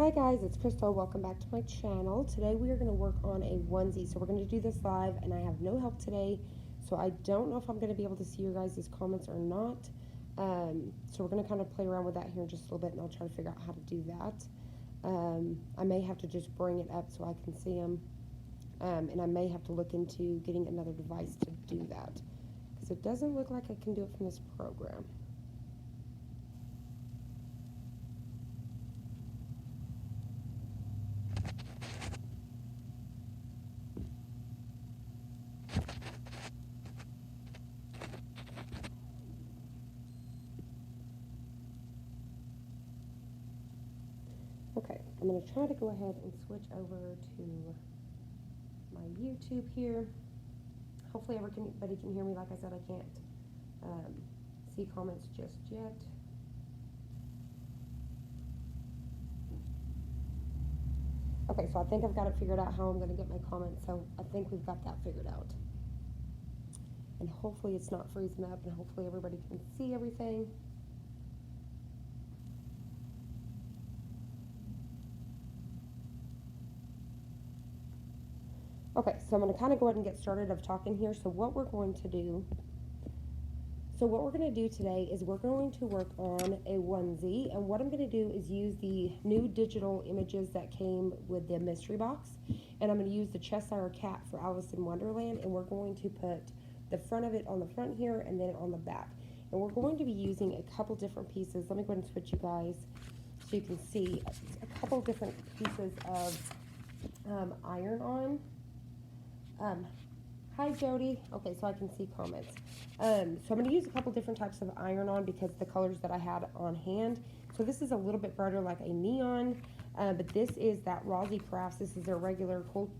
Hi guys, it's Crystal. Welcome back to my channel. Today we are going to work on a onesie. So we're going to do this live and I have no help today. So I don't know if I'm going to be able to see your guys' comments or not. So we're going to kind of play around with that here in just a little bit and I'll try to figure out how to do that. I may have to just bring it up so I can see them. And I may have to look into getting another device to do that. Because it doesn't look like I can do it from this program. Okay, I'm going to try to go ahead and switch over to my YouTube here. Hopefully everybody can hear me. Like I said, I can't see comments just yet. Okay, so I think I've got it figured out how I'm going to get my comments, so I think we've got that figured out. And hopefully it's not freezing up, and hopefully everybody can see everything. Okay, so I'm going to kind of go ahead and get started of talking here. So what we're going to do today is we're going to work on a onesie, and what I'm going to do is use the new digital images that came with the mystery box, and I'm going to use the Cheshire cat for Alice in Wonderland, and we're going to put the front of it on the front here and then on the back. And we're going to be using a couple different pieces. Let me go ahead and switch you guys so you can see a couple different pieces of iron-on. Hi Jody. Okay, so I can see comments. So I'm going to use a couple different types of iron-on because the colors that I had on hand. So this is a little bit brighter like a neon, but this is that Rosy Crafts. This is their regular cold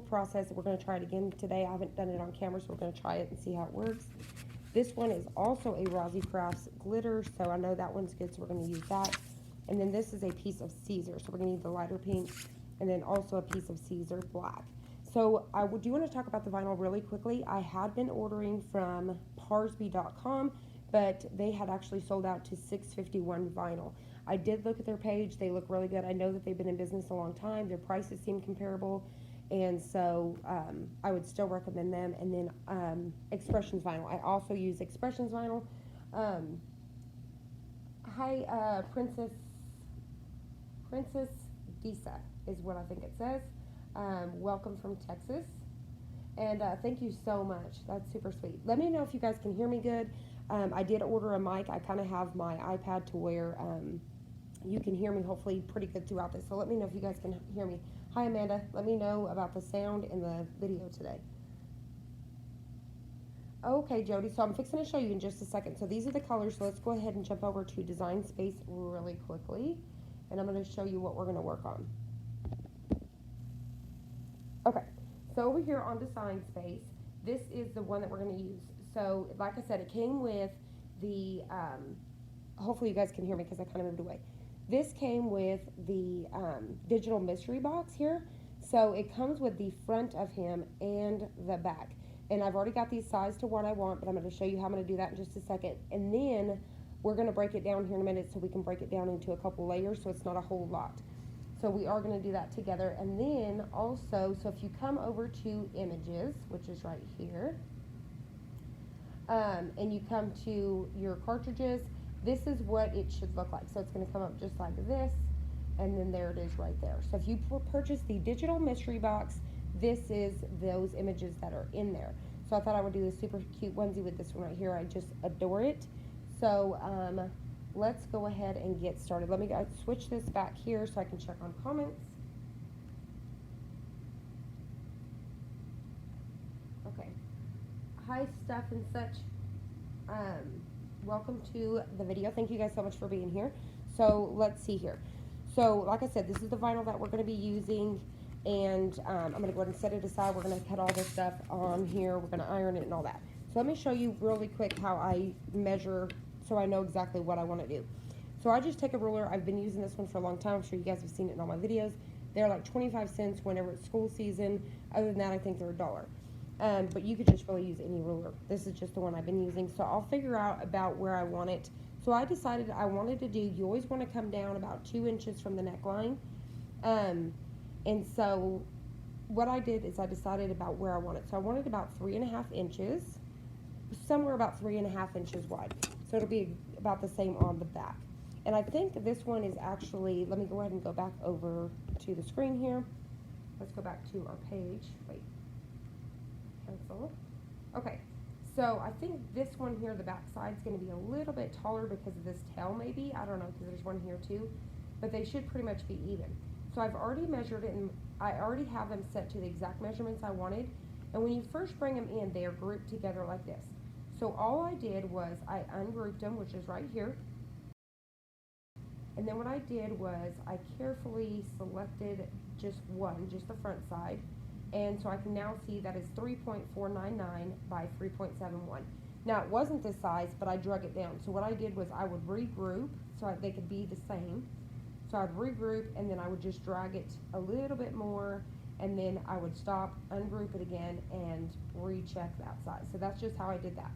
process. We're going to try it again today. I haven't done it on camera, so we're going to try it and see how it works. This one is also a Rosy Crafts glitter, so I know that one's good, so we're going to use that. And then this is a piece of Caesar, so we're going to need the lighter pink, and then also a piece of Caesar black. So I do want to talk about the vinyl really quickly. I had been ordering from Parsby.com, but they had actually sold out to 651 vinyl. I did look at their page. They look really good. I know that they've been in business a long time. Their prices seem comparable, and so I would still recommend them. And then Expressions vinyl. I also use Expressions vinyl. Hi, Princess Disa is what I think it says. Welcome from Texas, and thank you so much. That's super sweet. Let me know if you guys can hear me good. I did order a mic. I kind of have my iPad to where you can hear me hopefully pretty good throughout this, so let me know if you guys can hear me. Hi Amanda, let me know about the sound in the video today. Okay Jody, so I'm fixing to show you in just a second. So these are the colors, so let's go ahead and jump over to Design Space really quickly, and I'm going to show you what we're going to work on. Okay, so over here on Design Space, this is the one that we're going to use. So, like I said, it came with the, hopefully you guys can hear me because I kind of moved away. This came with the digital mystery box here. So it comes with the front of him and the back. And I've already got these sized to what I want, but I'm going to show you how I'm going to do that in just a second. And then we're going to break it down here in a minute so we can break it down into a couple layers so it's not a whole lot. So we are going to do that together. And then also, so if you come over to images, which is right here, and you come to your cartridges, this is what it should look like. So it's going to come up just like this, and then there it is right there. So if you purchase the digital mystery box, this is those images that are in there. So I thought I would do this super cute onesie with this one right here. I just adore it. So let's go ahead and get started. Let me switch this back here so I can check on comments. Okay. Hi, Stuff and Such. Welcome to the video. Thank you guys so much for being here. So let's see here. So like I said, this is the vinyl that we're going to be using, and I'm going to go ahead and set it aside. We're going to cut all this stuff on here. We're going to iron it and all that. So let me show you really quick how I measure so I know exactly what I want to do. So I just take a ruler. I've been using this one for a long time. I'm sure you guys have seen it in all my videos. They're like 25 cents whenever it's school season. Other than that, I think they're $1. But you could just really use any ruler. This is just the one I've been using. So I'll figure out about where I want it. So I decided I wanted to do, you always want to come down about 2 inches from the neckline. And so what I did is I decided about where I wanted. So I wanted about 3.5 inches, somewhere about 3.5 inches wide. So it'll be about the same on the back. And I think this one is actually, let me go ahead and go back over to the screen here. Let's go back to our page. Wait, cancel. Okay, so I think this one here, the back side, is going to be a little bit taller because of this tail maybe. I don't know, because there's one here too. But they should pretty much be even. So I've already measured it, and I already have them set to the exact measurements I wanted. And when you first bring them in, they are grouped together like this. So all I did was I ungrouped them, which is right here. And then what I did was I carefully selected just one, just the front side. And so I can now see that it's 3.499 by 3.71. Now it wasn't this size, but I drug it down. So what I did was I would regroup so they could be the same. So I'd regroup, and then I would just drag it a little bit more, and then I would stop, ungroup it again, and recheck that size. So that's just how I did that.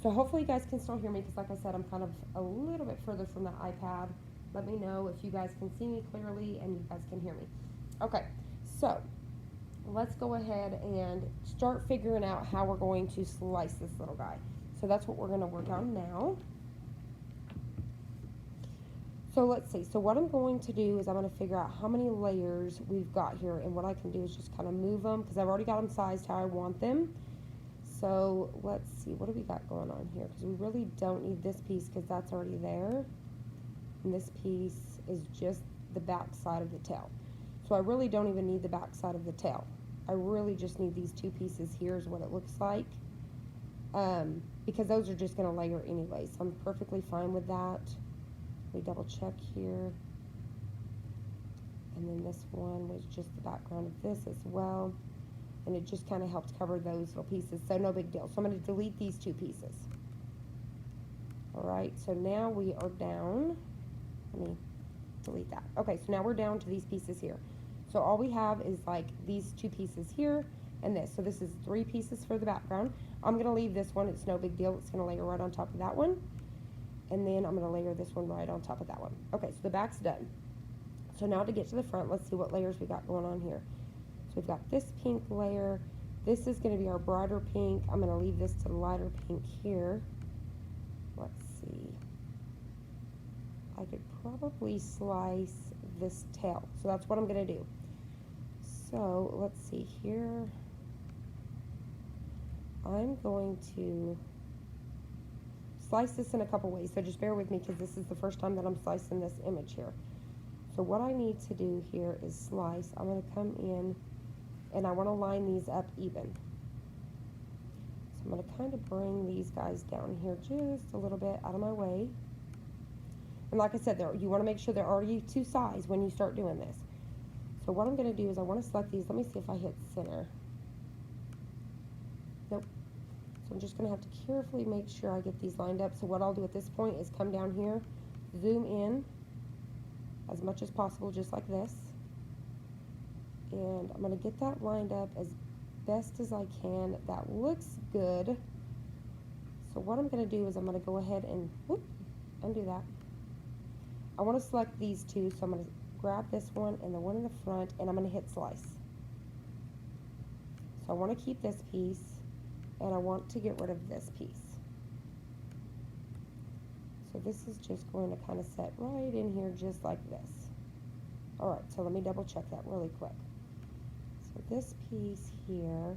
So hopefully you guys can still hear me, because like I said, I'm kind of a little bit further from the iPad. Let me know if you guys can see me clearly and you guys can hear me. Okay, so let's go ahead and start figuring out how we're going to slice this little guy. So that's what we're going to work on now. So let's see. So what I'm going to do is I'm going to figure out how many layers we've got here, and what I can do is just kind of move them because I've already got them sized how I want them. So let's see, what do we got going on here? Because we really don't need this piece because that's already there. And this piece is just the back side of the tail. So I really don't even need the back side of the tail. I really just need these two pieces here is what it looks like. Because those are just going to layer anyway. So I'm perfectly fine with that. Let me double check here. And then this one was just the background of this as well. And it just kind of helped cover those little pieces. So no big deal. So I'm going to delete these two pieces. Alright, so now we are down. Let me delete that. Okay, so now we're down to these pieces here. So all we have is like these two pieces here and this. So this is 3 pieces for the background. I'm going to leave this one. It's no big deal. It's going to layer right on top of that one. And then I'm going to layer this one right on top of that one. Okay, so the back's done. So now to get to the front, let's see what layers we got going on here. So we've got this pink layer. This is going to be our brighter pink. I'm going to leave this to the lighter pink here. Let's see. I could probably slice this tail. So that's what I'm going to do. So let's see here. I'm going to slice this in a couple ways. So just bear with me because this is the first time that I'm slicing this image here. So what I need to do here is slice. I'm going to come in and I want to line these up even. So I'm going to kind of bring these guys down here just a little bit out of my way. And like I said, you want to make sure they're already to size when you start doing this. So what I'm going to do is I want to select these. Let me see if I hit center. Nope. So I'm just going to have to carefully make sure I get these lined up. So what I'll do at this point is come down here, zoom in as much as possible, just like this. And I'm going to get that lined up as best as I can. That looks good. So what I'm going to do is I'm going to go ahead and undo that. I want to select these two, so I'm going to grab this one and the one in the front, and I'm going to hit slice. So I want to keep this piece, and I want to get rid of this piece. So this is just going to kind of set right in here just like this. Alright, so let me double check that really quick. So this piece here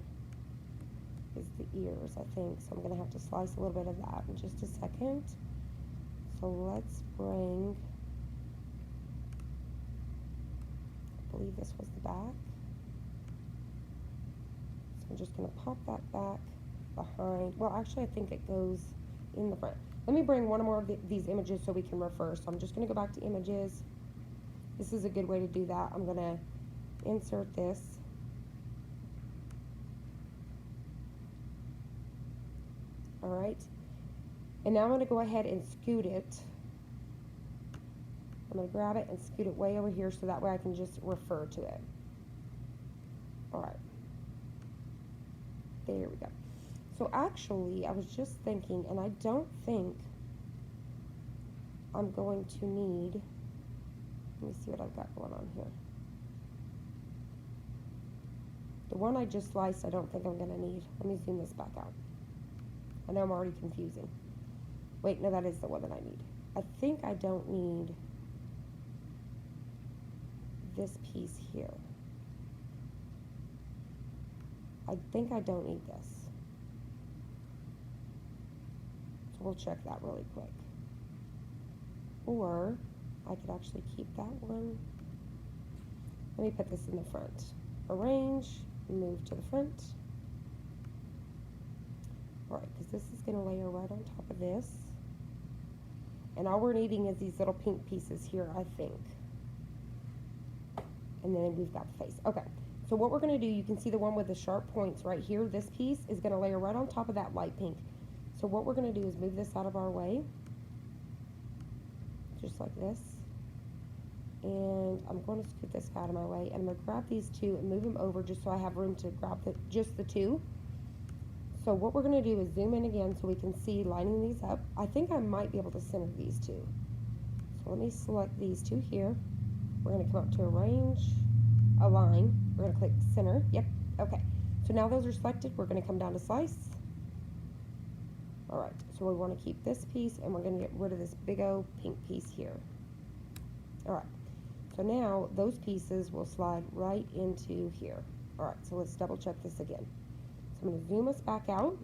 is the ears, I think, so I'm going to have to slice a little bit of that in just a second. So let's bring, I believe this was the back. So I'm just going to pop that back behind. Well, actually, I think it goes in the front. Let me bring one more of these images so we can refer. So I'm just going to go back to images. This is a good way to do that. I'm going to insert this. All right. And now I'm going to go ahead and scoot it. I'm going to grab it and scoot it way over here so that way I can just refer to it. All right. There we go. So actually, I was just thinking, and I don't think I'm going to need, let me see what I've got going on here. The one I just sliced, I don't think I'm gonna need. Let me zoom this back out. I know I'm already confusing. Wait, no, that is the one that I need. I think I don't need this piece here. I think I don't need this. So we'll check that really quick. Or I could actually keep that one. Let me put this in the front. Arrange, move to the front. Alright, because this is going to layer right on top of this. And all we're needing is these little pink pieces here, I think. And then we've got the face. Okay, so what we're going to do, you can see the one with the sharp points right here. This piece is going to layer right on top of that light pink. So what we're going to do is move this out of our way. Just like this. And I'm going to scoot this out of my way. And I'm going to grab these two and move them over just so I have room to grab just the two. So what we're going to do is zoom in again so we can see lining these up. I think I might be able to center these two. So let me select these two here. We're going to come up to arrange, align. We're going to click center. Yep. Okay. So now those are selected. We're going to come down to slice. All right. So we want to keep this piece and we're going to get rid of this big old pink piece here. All right. So now those pieces will slide right into here. All right. So let's double check this again. So I'm going to zoom us back out.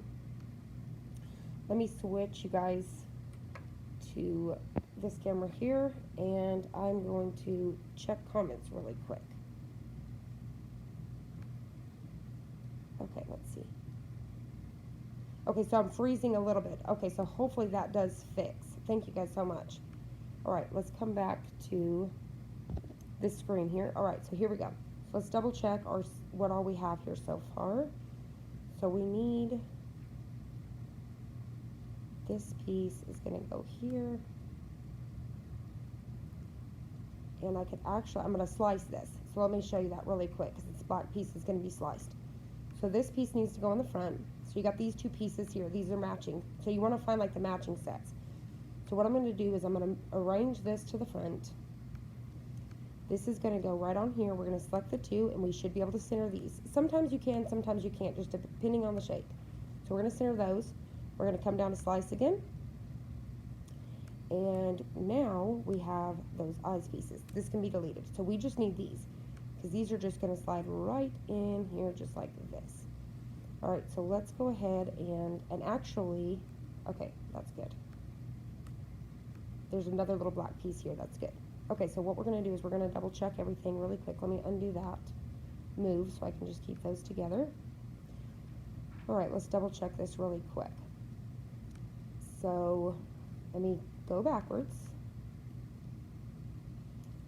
Let me switch you guys to this camera here, and I'm going to check comments really quick. Okay, let's see. Okay, so I'm freezing a little bit. Okay, so hopefully that does fix. Thank you guys so much. All right, let's come back to this screen here. All right, so here we go. So let's double check what all we have here so far. So we need, this piece is going to go here. And I could actually, I'm going to slice this. So let me show you that really quick because this black piece is going to be sliced. So this piece needs to go in the front. So you got these two pieces here. These are matching. So you want to find like the matching sets. So what I'm going to do is I'm going to arrange this to the front. This is going to go right on here. We're going to select the two and we should be able to center these. Sometimes you can, sometimes you can't, just depending on the shape. So we're going to center those. We're going to come down to slice again. And now we have those eyes pieces. This can be deleted. So we just need these because these are just going to slide right in here just like this. All right, so let's go ahead and actually, okay, that's good. There's another little black piece here. That's good. Okay, so what we're going to do is we're going to double check everything really quick. Let me undo that move so I can just keep those together. All right, let's double check this really quick. So let me go backwards.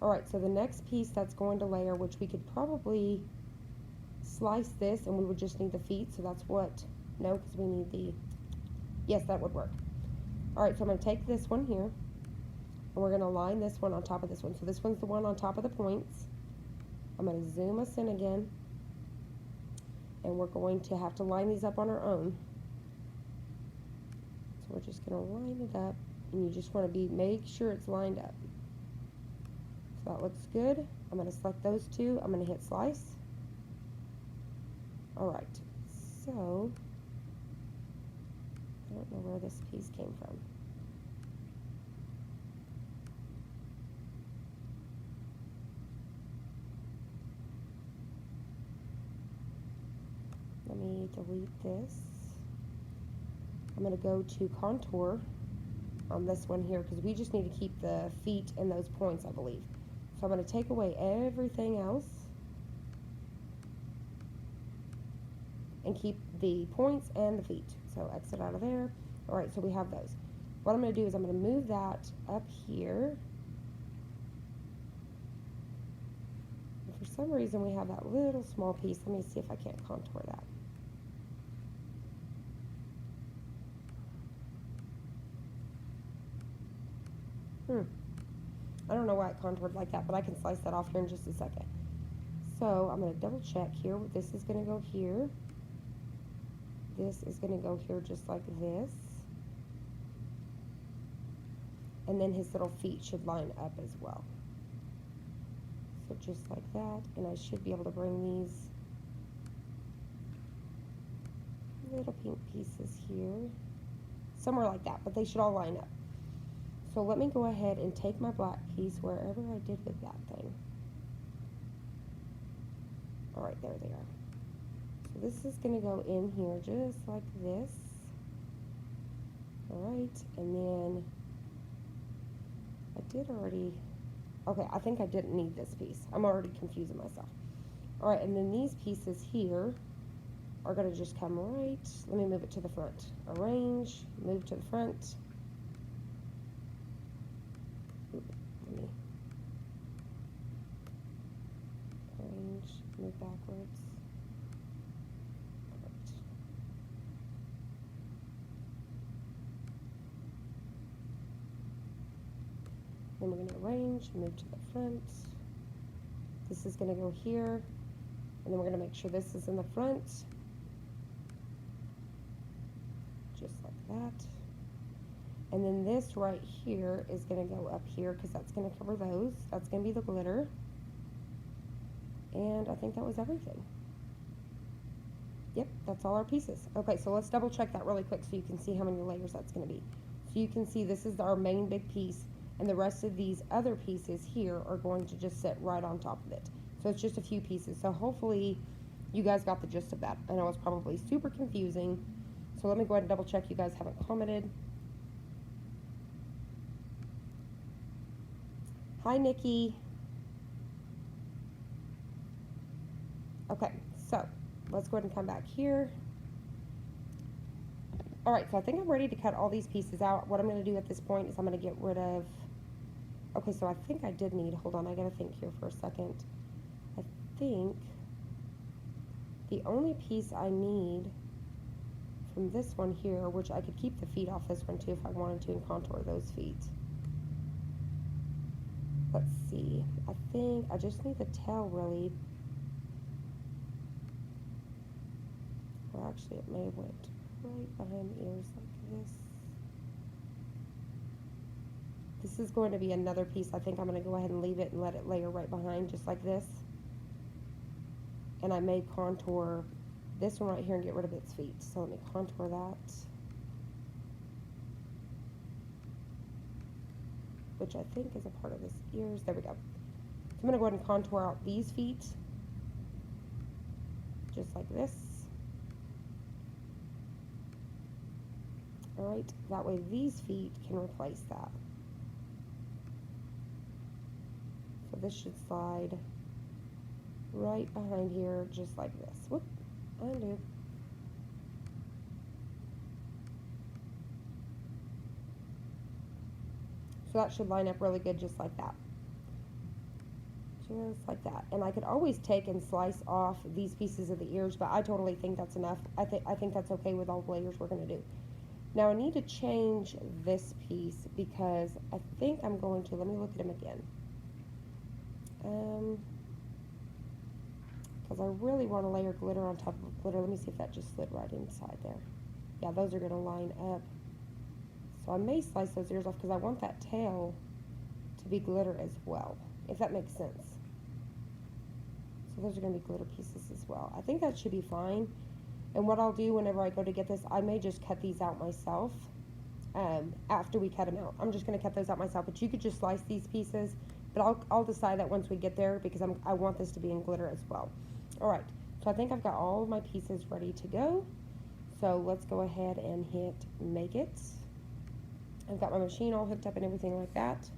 All right, so the next piece that's going to layer, which we could probably slice this and we would just need the feet. So that's what, no, because we need the, yes, that would work. All right, so I'm going to take this one here. And we're going to line this one on top of this one. So this one's the one on top of the points. I'm going to zoom us in again. And we're going to have to line these up on our own. So we're just going to line it up. And you just want to make sure it's lined up. So that looks good. I'm going to select those two. I'm going to hit slice. Alright. So, I don't know where this piece came from. Let me delete this. I'm going to go to contour on this one here because we just need to keep the feet and those points, I believe. So I'm going to take away everything else and keep the points and the feet. So exit out of there. All right, so we have those. What I'm going to do is I'm going to move that up here. And for some reason we have that little small piece. Let me see if I can't contour that. I don't know why it contoured like that, but I can slice that off here in just a second. So I'm going to double check here. This is going to go here. This is going to go here just like this. And then his little feet should line up as well. So just like that. And I should be able to bring these little pink pieces here, somewhere like that, but they should all line up. So let me go ahead and take my black piece wherever I did with that thing. All right, there they are. So this is going to go in here just like this. All right, and then I did already, okay, I think I didn't need this piece. I'm already confusing myself. All right, and then these pieces here are going to just come right, let me move it to the front. Arrange, move to the front. Oop, let me arrange, move backwards. All right. Then we're going to arrange, move to the front. This is going to go here, and then we're going to make sure this is in the front. Just like that. And then this right here is going to go up here because that's going to cover those. That's going to be the glitter. And I think that was everything. Yep, that's all our pieces. Okay, so let's double check that really quick so you can see how many layers that's going to be. So you can see this is our main big piece, and the rest of these other pieces here are going to just sit right on top of it. So it's just a few pieces. So hopefully you guys got the gist of that. I know it's probably super confusing. So let me go ahead and double check you guys haven't commented. Hi, Nikki. Okay, so let's go ahead and come back here. All right, so I think I'm ready to cut all these pieces out. What I'm going to do at this point is I'm going to get rid of, okay, so I think I did need, hold on, I got to think here for a second. I think the only piece I need from this one here, which I could keep the feet off this one too if I wanted to and contour those feet. Let's see, I think I just need the tail really. Well, actually it may have went right behind the ears like this. This is going to be another piece. I think I'm going to go ahead and leave it and let it layer right behind just like this. And I may contour this one right here and get rid of its feet. So let me contour that. Which I think is a part of this ears. There we go. So I'm going to go ahead and contour out these feet. Just like this. Alright, that way these feet can replace that. So this should slide right behind here just like this. Whoop, undo. So that should line up really good just like that. Just like that. And I could always take and slice off these pieces of the ears, but I totally think that's enough. I think that's okay with all the layers we're going to do. Now I need to change this piece because I think I'm going to, let me look at them again. Because I really want to layer glitter on top of glitter. Let me see if that just slid right inside there. Yeah, those are going to line up. So I may slice those ears off because I want that tail to be glitter as well, if that makes sense. So those are going to be glitter pieces as well. I think that should be fine. And what I'll do whenever I go to get this, I may just cut these out myself after we cut them out. I'm just going to cut those out myself, but you could just slice these pieces. But I'll decide that once we get there because I want this to be in glitter as well. All right, so I think I've got all of my pieces ready to go. So let's go ahead and hit make it. I've got my machine all hooked up and everything like that.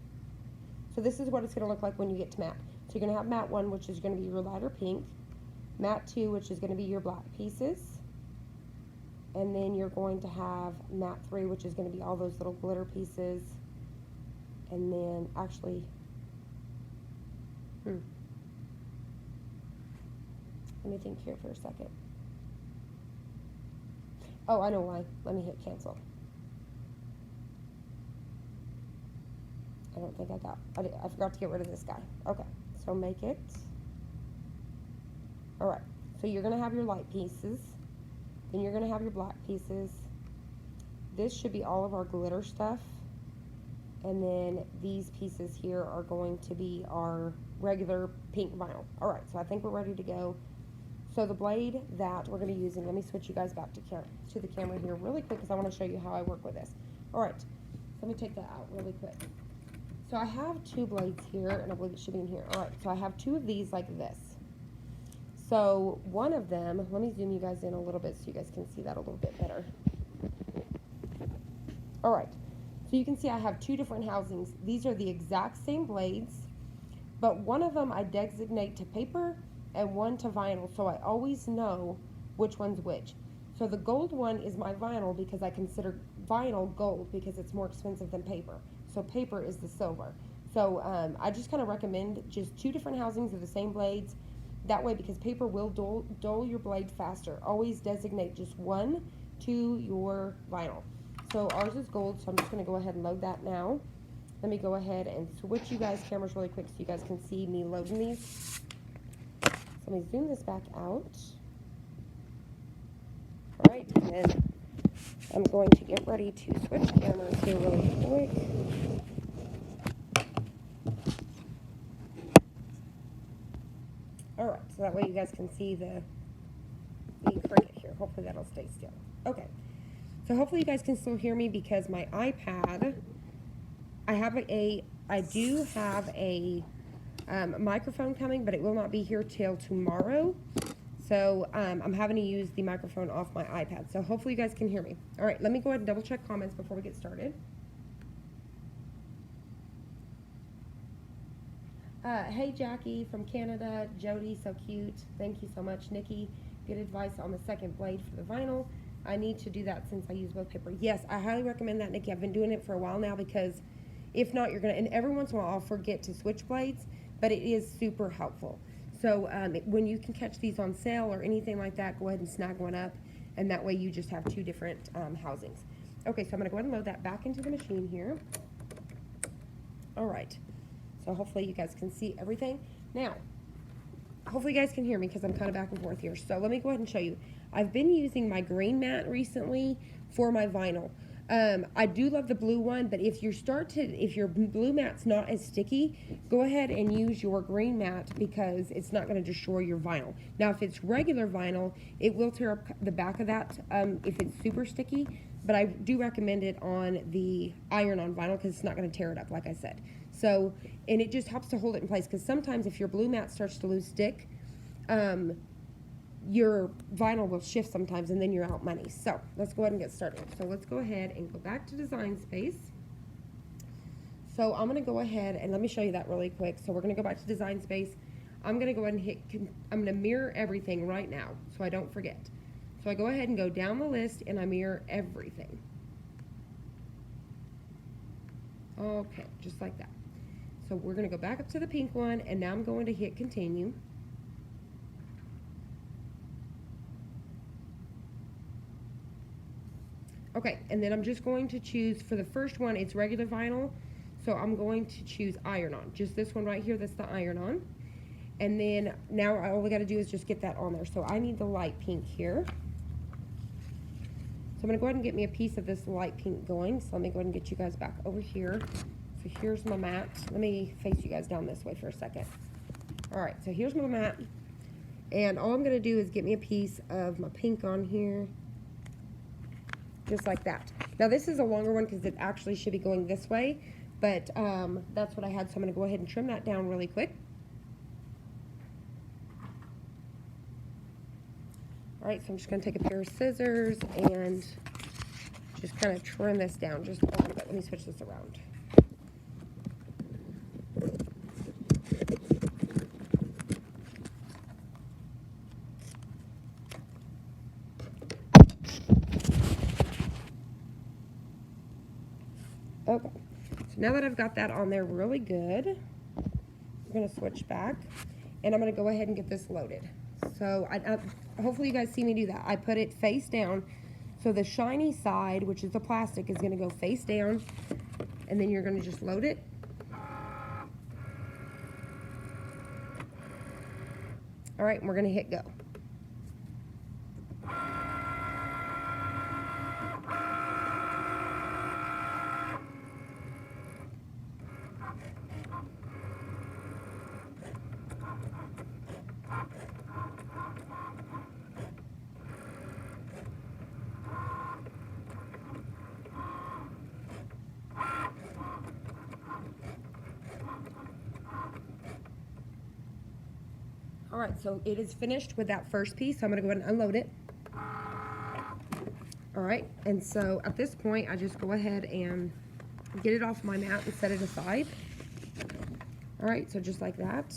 So this is what it's going to look like when you get to matte. So you're going to have matte 1, which is going to be your lighter pink. Matte 2, which is going to be your black pieces. And then you're going to have matte 3, which is going to be all those little glitter pieces. And then actually, let me think here for a second. Oh, I know why. Let me hit cancel. I don't think I forgot to get rid of this guy. Okay, so make it. All right, so you're gonna have your light pieces, then you're gonna have your black pieces. This should be all of our glitter stuff. And then these pieces here are going to be our regular pink vinyl. All right, so I think we're ready to go. So the blade that we're going to be using, let me switch you guys back to the camera here really quick because I want to show you how I work with this. All right, so let me take that out really quick. So I have 2 blades here, and I believe it should be in here. All right, so I have 2 of these like this. So one of them, let me zoom you guys in a little bit so you guys can see that a little bit better. All right, so you can see I have 2 different housings. These are the exact same blades, but one of them I designate to paper and one to vinyl, so I always know which one's which. So the gold one is my vinyl because I consider vinyl gold because it's more expensive than paper. So paper is the silver. So I just kind of recommend just 2 different housings of the same blades. That way, because paper will dull your blade faster. Always designate just one to your vinyl. So ours is gold, so I'm just going to go ahead and load that now. Let me go ahead and switch you guys cameras really quick so you guys can see me loading these. So let me zoom this back out. All right, and then I'm going to get ready to switch cameras here really quick. All right, so that way you guys can see the Cricut here. Hopefully that'll stay still. Okay, so hopefully you guys can still hear me because my iPad, I do have a microphone coming, but it will not be here till tomorrow. So I'm having to use the microphone off my iPad. So hopefully you guys can hear me. All right, let me go ahead and double check comments before we get started. Hey Jackie from Canada, Jody, so cute. Thank you so much. Nikki, good advice on the second blade for the vinyl. I need to do that since I use both paper. Yes, I highly recommend that, Nikki. I've been doing it for a while now because if not, you're gonna, and every once in a while I'll forget to switch blades, but it is super helpful. So when you can catch these on sale or anything like that, go ahead and snag one up, and that way you just have 2 different housings. Okay, so I'm gonna go ahead and load that back into the machine here. All right. So hopefully you guys can see everything. Now, hopefully you guys can hear me because I'm kind of back and forth here. So let me go ahead and show you. I've been using my green mat recently for my vinyl. I do love the blue one, but if your blue mat's not as sticky, go ahead and use your green mat because it's not going to destroy your vinyl. Now, if it's regular vinyl, it will tear up the back of that if it's super sticky, but I do recommend it on the iron-on vinyl because it's not going to tear it up, like I said. So, and it just helps to hold it in place because sometimes if your blue mat starts to lose stick, your vinyl will shift sometimes and then you're out money. So let's go ahead and get started. So let's go ahead and go back to Design Space. So I'm going to go ahead and let me show you that really quick. So we're going to go back to Design Space. I'm going to go ahead and I'm going to mirror everything right now so I don't forget. So I go ahead and go down the list and I mirror everything. Okay, just like that. So we're going to go back up to the pink one, and now I'm going to hit continue. Okay, and then I'm just going to choose, for the first one, it's regular vinyl, so I'm going to choose iron-on. Just this one right here, that's the iron-on. And then now all we got to do is just get that on there. So I need the light pink here. So I'm going to go ahead and get me a piece of this light pink going. So let me go ahead and get you guys back over here. So here's my mat. Let me face you guys down this way for a second. All right, so here's my mat. And all I'm going to do is get me a piece of my pink on here. Just like that. Now this is a longer one because it actually should be going this way. But that's what I had, so I'm going to go ahead and trim that down really quick. All right, so I'm just going to take a pair of scissors and just kind of trim this down just a little bit. Let me switch this around. Okay, so now that I've got that on there really good, I'm going to switch back, and I'm going to go ahead and get this loaded. So hopefully you guys see me do that. I put it face down, so the shiny side, which is the plastic, is going to go face down, and then you're going to just load it. All right, and we're going to hit go. All right, so it is finished with that first piece. So I'm gonna go ahead and unload it. All right, and so at this point, I just go ahead and get it off my mat and set it aside. All right, so just like that.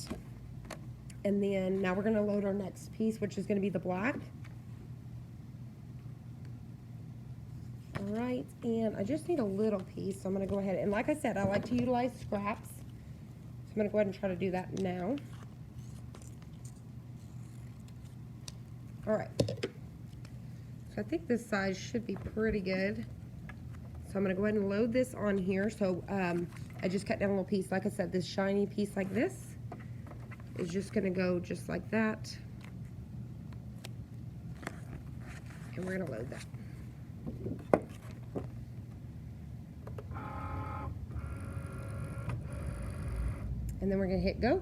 And then now we're gonna load our next piece, which is gonna be the black. All right, and I just need a little piece, so I'm gonna go ahead, and like I said, I like to utilize scraps. So I'm gonna go ahead and try to do that now. All right, so I think this size should be pretty good. So I'm gonna go ahead and load this on here. So I just cut down a little piece. Like I said, this shiny piece like this is just gonna go just like that. And we're gonna load that. And then we're gonna hit go.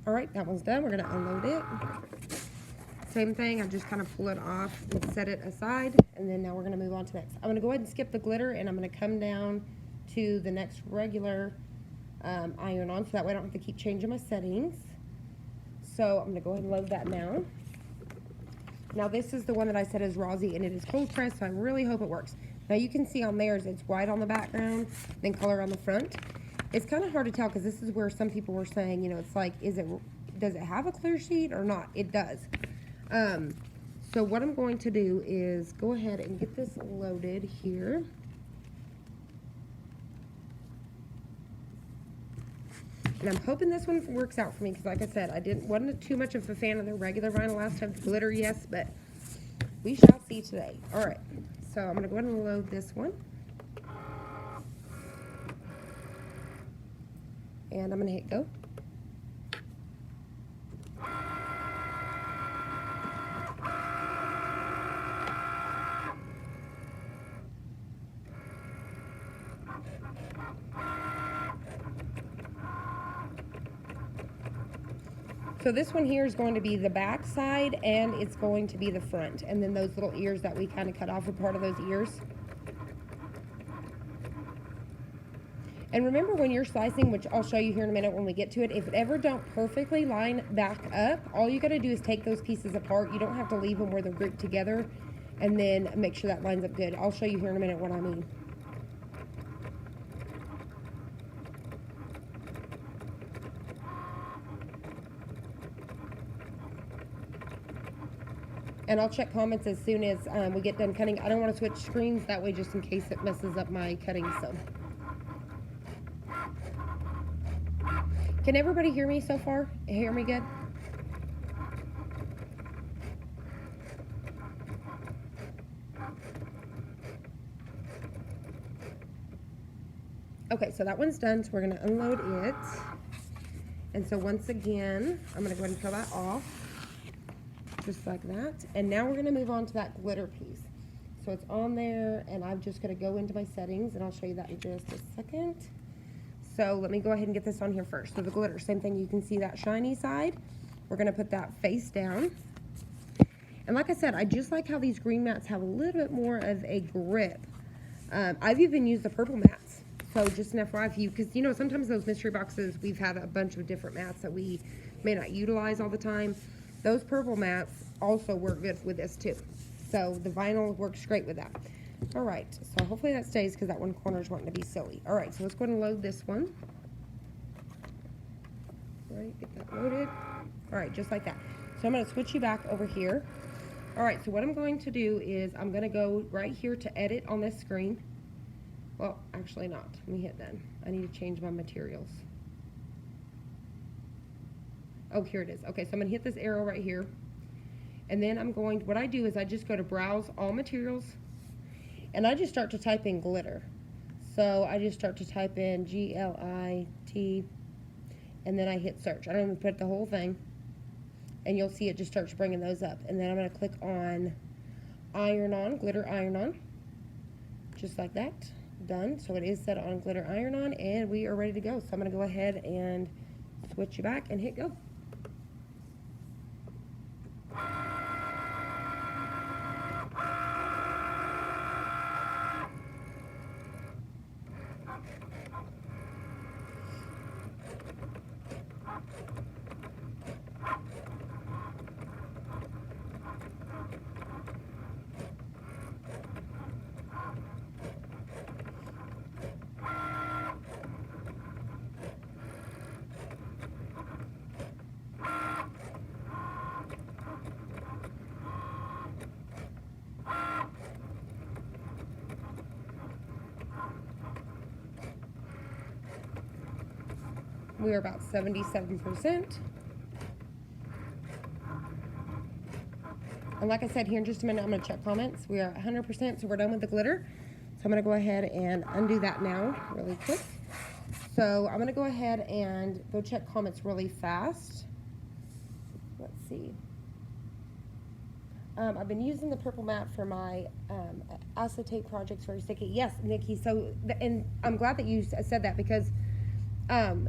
All right, that one's done. We're gonna unload it. Same thing, I just kind of pull it off and set it aside, and then now we're gonna move on to next. I'm gonna go ahead and skip the glitter, and I'm gonna come down to the next regular iron on, so that way I don't have to keep changing my settings. So I'm gonna go ahead and load that now. Now this is the one that I said is Rosie, and it is cold pressed, so I really hope it works. Now you can see on theirs, it's white on the background, then color on the front. It's kind of hard to tell, because this is where some people were saying, you know, it's like, does it have a clear sheet or not? It does. So what I'm going to do is go ahead and get this loaded here. And I'm hoping this one works out for me, because like I said, wasn't too much of a fan of the regular vinyl last time. Glitter, yes, but we shall see today. All right, so I'm gonna go ahead and load this one. And I'm gonna hit go. So this one here is going to be the back side, and it's going to be the front. And then those little ears that we kind of cut off are part of those ears. And remember, when you're slicing, which I'll show you here in a minute when we get to it, if it ever don't perfectly line back up, all you got to do is take those pieces apart. You don't have to leave them where they're grouped together, and then make sure that lines up good. I'll show you here in a minute what I mean. And I'll check comments as soon as we get done cutting. I don't want to switch screens that way, just in case it messes up my cutting. So, can everybody hear me so far? Hear me good? Okay, so that one's done, so we're going to unload it. And so once again, I'm going to go ahead and peel that off. Just like that. And now we're going to move on to that glitter piece. So it's on there, and I'm just going to go into my settings, and I'll show you that in just a second. So let me go ahead and get this on here first. So the glitter, same thing, you can see that shiny side. We're going to put that face down. And like I said, I just like how these green mats have a little bit more of a grip. I've even used the purple mats. So just an FYI for you, because you know, sometimes those mystery boxes, we've had a bunch of different mats that we may not utilize all the time. Those purple mats also work good with this too. So the vinyl works great with that. All right, so hopefully that stays, because that one corner is wanting to be silly. All right, so let's go ahead and load this one. All right, get that loaded. All right, just like that. So I'm going to switch you back over here. All right, so what I'm going to do is I'm going to go right here to edit on this screen. Well, actually not. Let me hit done. I need to change my materials. Oh, here it is. Okay, so I'm gonna hit this arrow right here. And then what I do is I just go to browse all materials, and I just start to type in glitter. So I just start to type in G-L-I-T, and then I hit search. I don't even put the whole thing, and you'll see it just starts bringing those up. And then I'm gonna click on iron on, glitter iron on, just like that. done. So it is set on glitter iron-on, and we are ready to go. So I'm going to go ahead and switch you back and hit go. We are about 77%. And like I said, here in just a minute, I'm going to check comments. We are 100%, so we're done with the glitter. So I'm going to go ahead and undo that now really quick. So I'm going to go ahead and go check comments really fast. Let's see. I've been using the purple mat for my acetate projects, very sticky. Yes, Nikki, so, and I'm glad that you said that because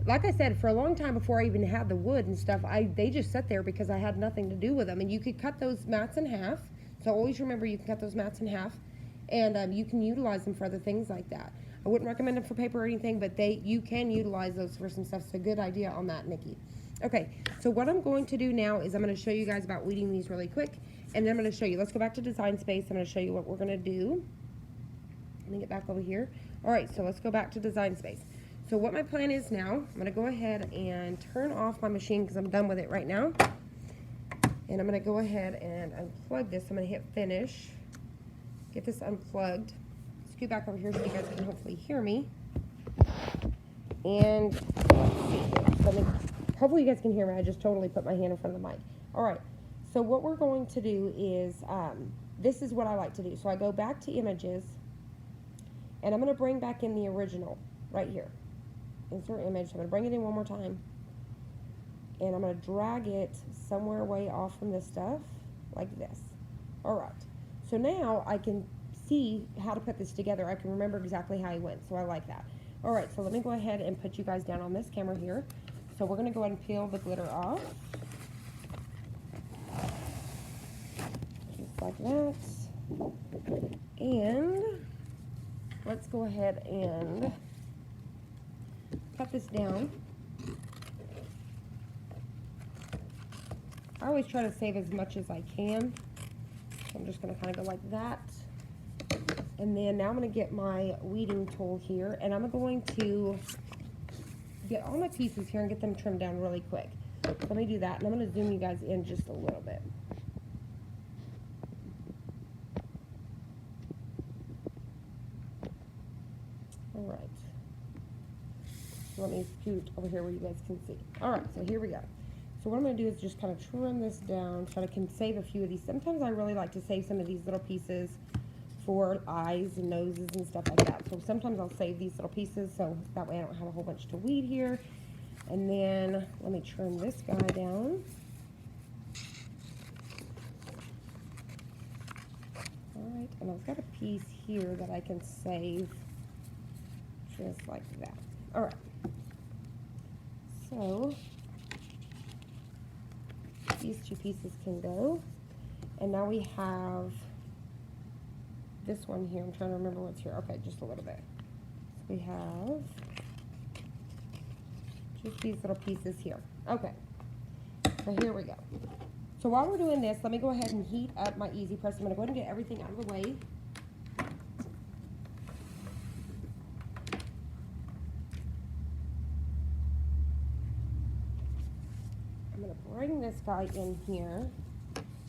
like I said, for a long time before I even had the wood and stuff, they just sat there because I had nothing to do with them. And you could cut those mats in half. So always remember you can cut those mats in half, and you can utilize them for other things like that. I wouldn't recommend them for paper or anything, but you can utilize those for some stuff. So good idea on that, Nikki. Okay, so what I'm going to do now is I'm going to show you guys about weeding these really quick, and then I'm going to show you. Let's go back to Design Space. I'm going to show you what we're going to do. Let me get back over here. All right, so let's go back to Design Space. So what my plan is now, I'm going to go ahead and turn off my machine because I'm done with it right now. And I'm going to go ahead and unplug this. I'm going to hit finish, get this unplugged, scoot back over here so you guys can hopefully hear me. And let's see, hopefully you guys can hear me. I just totally put my hand in front of the mic. All right, so what we're going to do is, this is what I like to do. So I go back to images, and I'm going to bring back in the original right here. Insert image. I'm going to bring it in one more time, and I'm going to drag it somewhere way off from this stuff like this. Alright, so now I can see how to put this together. I can remember exactly how he went, so I like that. Alright, so let me go ahead and put you guys down on this camera here. So we're going to go ahead and peel the glitter off, just like that, and let's go ahead and cut this down. I always try to save as much as I can. So I'm just going to kind of go like that. And then now I'm going to get my weeding tool here, and I'm going to get all my pieces here and get them trimmed down really quick. So let me do that, and I'm going to zoom you guys in just a little bit. All right. Let me scoot over here where you guys can see. All right, so here we go. So what I'm going to do is just kind of trim this down so I can save a few of these. Sometimes I really like to save some of these little pieces for eyes and noses and stuff like that. So sometimes I'll save these little pieces so that way I don't have a whole bunch to weed here. And then let me trim this guy down. All right, and I've got a piece here that I can save just like that. All right. So these two pieces can go, and now we have this one here. I'm trying to remember what's here. Okay, just a little bit. So we have just these little pieces here. Okay, so here we go. So while we're doing this, let me go ahead and heat up my Easy Press. I'm going to go ahead and get everything out of the way. I'm going to bring this guy in here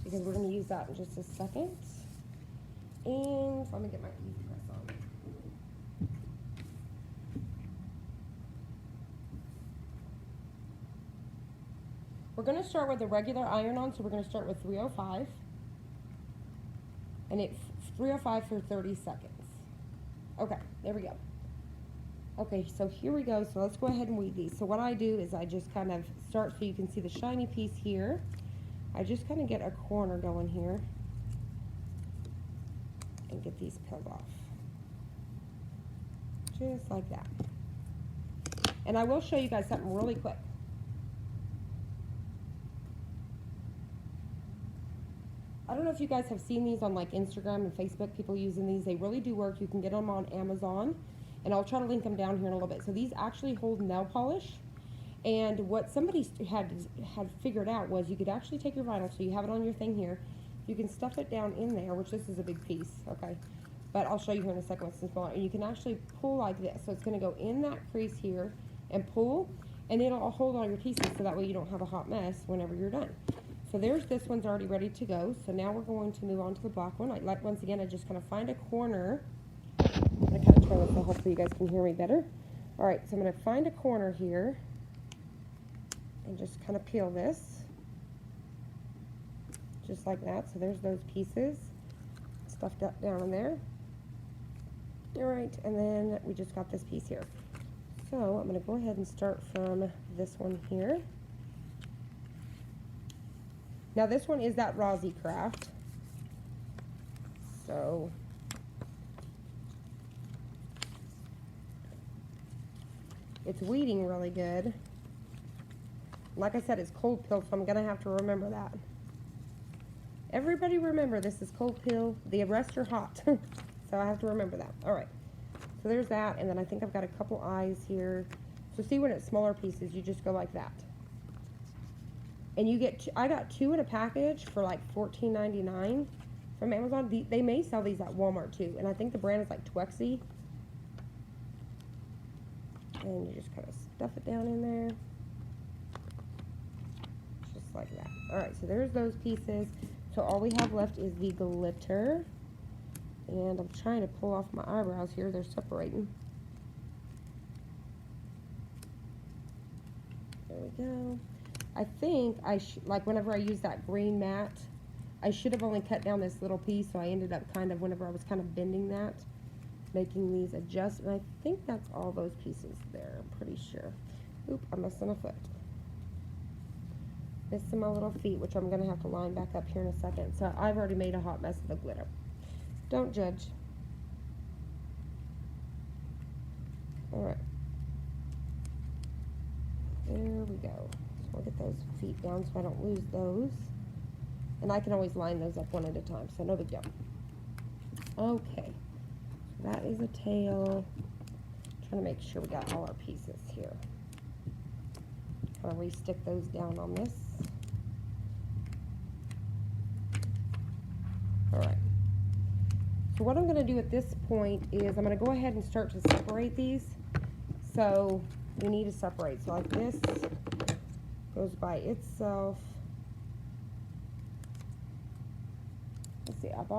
because we're going to use that in just a second. And let me get my Easy Press on. We're going to start with a regular iron-on, so we're going to start with 305. And it's 305 for 30 seconds. Okay, there we go. Okay, so here we go. So let's go ahead and weed these. So what I do is I just kind of start so you can see the shiny piece here. I just kind of get a corner going here and get these peeled off. just like that. And I will show you guys something really quick. I don't know if you guys have seen these on like Instagram and Facebook, people using these. They really do work. You can get them on Amazon, and I'll try to link them down here in a little bit. So these actually hold nail polish, and what somebody had figured out was you could actually take your vinyl, so you have it on your thing here. You can stuff it down in there, which this is a big piece, okay? But I'll show you here in a second what's smaller. And you can actually pull like this. So it's going to go in that crease here and pull, and it'll hold all your pieces so that way you don't have a hot mess whenever you're done. So there's this one's already ready to go. So now we're going to move on to the black one. Once again, I just kind of find a corner. I'm going to kind of turn this so hopefully you guys can hear me better. All right, so I'm going to find a corner here and just kind of peel this. Just like that. So there's those pieces stuffed up down in there. All right, and then we just got this piece here. So I'm going to go ahead and start from this one here. Now this one is that Rosie craft. So it's weeding really good. Like I said, it's cold pill, so I'm going to have to remember that. Everybody remember, this is cold pill. The rest are hot. So I have to remember that. All right. So there's that. And then I think I've got a couple eyes here. So see, when it's smaller pieces, you just go like that. And you get, I got 2 in a package for like $14.99 from Amazon. They may sell these at Walmart too. And I think the brand is like Twexy. And you just kind of stuff it down in there. Just like that. All right, so there's those pieces. So all we have left is the glitter. And I'm trying to pull off my eyebrows here. They're separating. There we go. I think like whenever I use that green mat, I should have only cut down this little piece, so I ended up kind of, whenever I was kind of bending that, making these adjustments. I think that's all those pieces there, I'm pretty sure. Oop, I'm missing a foot. Missing my little feet, which I'm going to have to line back up here in a second. So I've already made a hot mess of the glitter. Don't judge. Alright. There we go. So I'll get those feet down so I don't lose those. And I can always line those up one at a time, so no big deal. Okay. So that is a tail. Trying to make sure we got all our pieces here. Kind of re-stick those down on this. Alright. So what I'm going to do at this point is I'm going to go ahead and start to separate these. So we need to separate. So like this goes by itself. Let's see, let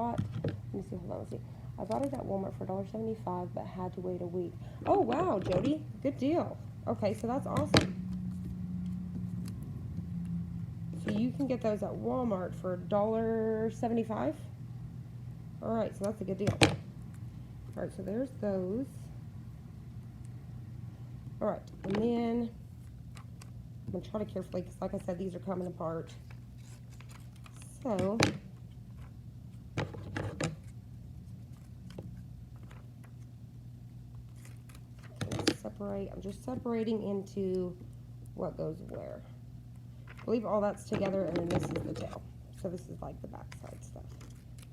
me see, hold on, let's see. I bought it at Walmart for $1.75, but had to wait a week. Oh, wow, Jody, good deal. Okay, so that's awesome. So you can get those at Walmart for $1.75. All right, so that's a good deal. All right, so there's those. All right, and then I'm gonna try to carefully, because like I said, these are coming apart. So separate. I'm just separating into what goes where. I believe all that's together, and then this is the tail. So this is like the back side stuff.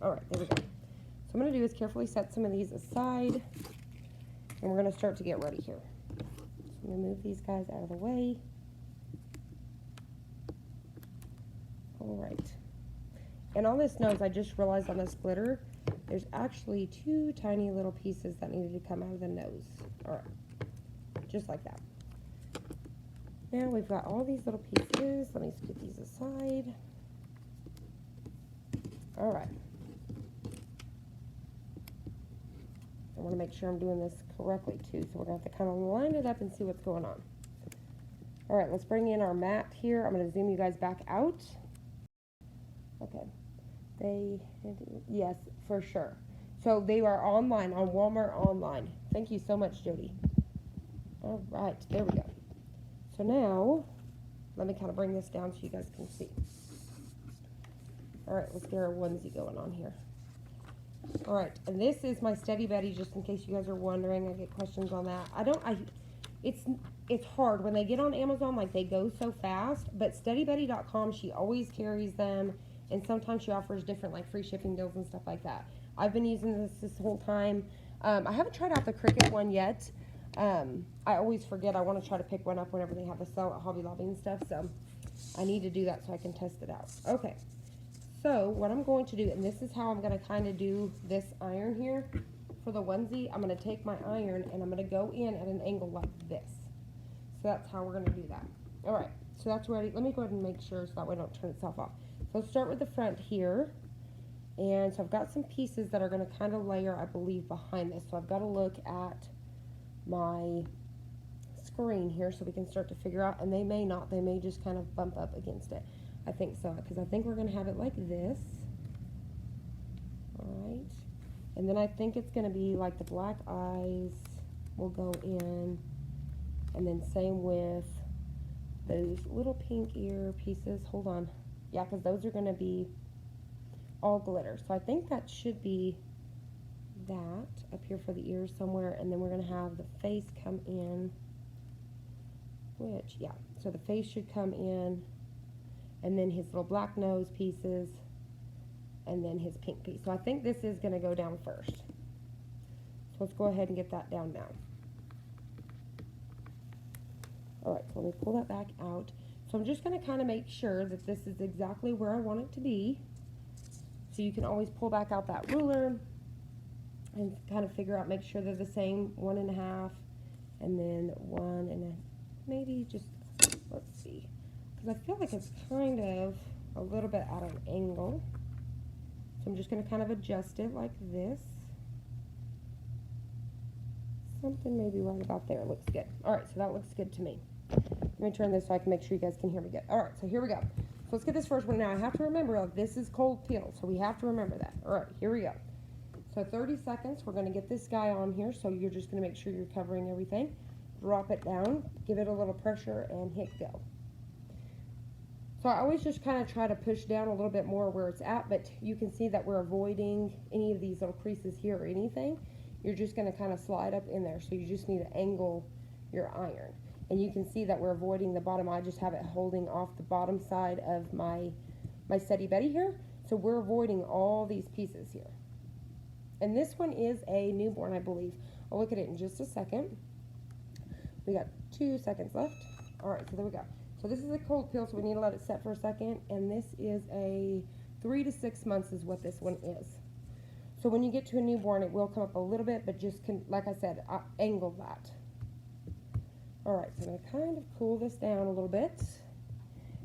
All right, there we go. So I'm going to do is carefully set some of these aside, and we're going to start to get ready here. So I'm going to move these guys out of the way. All right. And on this nose, I just realized on this glitter, there's actually 2 tiny little pieces that needed to come out of the nose. All right. Just like that. Now we've got all these little pieces. Let me scoot these aside. All right. I want to make sure I'm doing this correctly too, so we're going to have to kind of line it up and see what's going on. All right, let's bring in our mat here. I'm going to zoom you guys back out. Okay. Yes, for sure. So they are online, on Walmart online. Thank you so much, Jody. All right, there we go. So now, let me kind of bring this down so you guys can see. All right, let's get our onesie going on here. All right, and this is my Steady Betty, just in case you guys are wondering. I get questions on that. It's hard when they get on Amazon, like they go so fast, but SteadyBetty.com, she always carries them, and sometimes she offers different like free shipping deals and stuff like that. I've been using this whole time. I haven't tried out the Cricut one yet. I always forget. I want to try to pick one up whenever they have a sale at Hobby Lobby and stuff, so I need to do that so I can test it out. Okay, so what I'm going to do, and this is how I'm going to kind of do this iron here for the onesie. I'm going to take my iron and I'm going to go in at an angle like this. So that's how we're going to do that. All right, so that's ready. Let me go ahead and make sure so that way it don't turn itself off. So let's start with the front here. And so I've got some pieces that are going to kind of layer, I believe, behind this. So I've got to look at my screen here so we can start to figure out, and they may not. They may just kind of bump up against it. I think so, because I think we're going to have it like this. All right. And then I think it's going to be like the black eyes will go in. And then same with those little pink ear pieces. Hold on. Yeah, because those are going to be all glitter. So I think that should be that up here for the ears somewhere. And then we're going to have the face come in. Which, yeah. So the face should come in. And then his little black nose pieces. And then his pink piece. So I think this is going to go down first. So let's go ahead and get that down now. Alright, so let me pull that back out. So I'm just going to kind of make sure that this is exactly where I want it to be. So you can always pull back out that ruler and kind of figure out, make sure they're the same, 1.5, and then 1 and maybe just, let's see. Because I feel like it's kind of a little bit at an angle. So I'm just going to kind of adjust it like this. Something maybe right about there looks good. Alright, so that looks good to me. Let me turn this so I can make sure you guys can hear me good. Alright, so here we go. So let's get this first one. Now I have to remember, like, this is cold peel, so we have to remember that. Alright, here we go. So 30 seconds, we're going to get this guy on here, so you're just going to make sure you're covering everything. Drop it down, give it a little pressure, and hit go. So I always just kind of try to push down a little bit more where it's at, but you can see that we're avoiding any of these little creases here or anything. You're just going to kind of slide up in there, so you just need to angle your iron. And you can see that we're avoiding the bottom. I just have it holding off the bottom side of my Steady Betty here. So we're avoiding all these pieces here. And this one is a newborn, I believe. I'll look at it in just a second. We got 2 seconds left. All right, so there we go. So this is a cold peel, so we need to let it set for a second. And this is a 3 to 6 months is what this one is. So when you get to a newborn, it will come up a little bit, but just, like I said, angle that. Alright, so I'm going to kind of cool this down a little bit.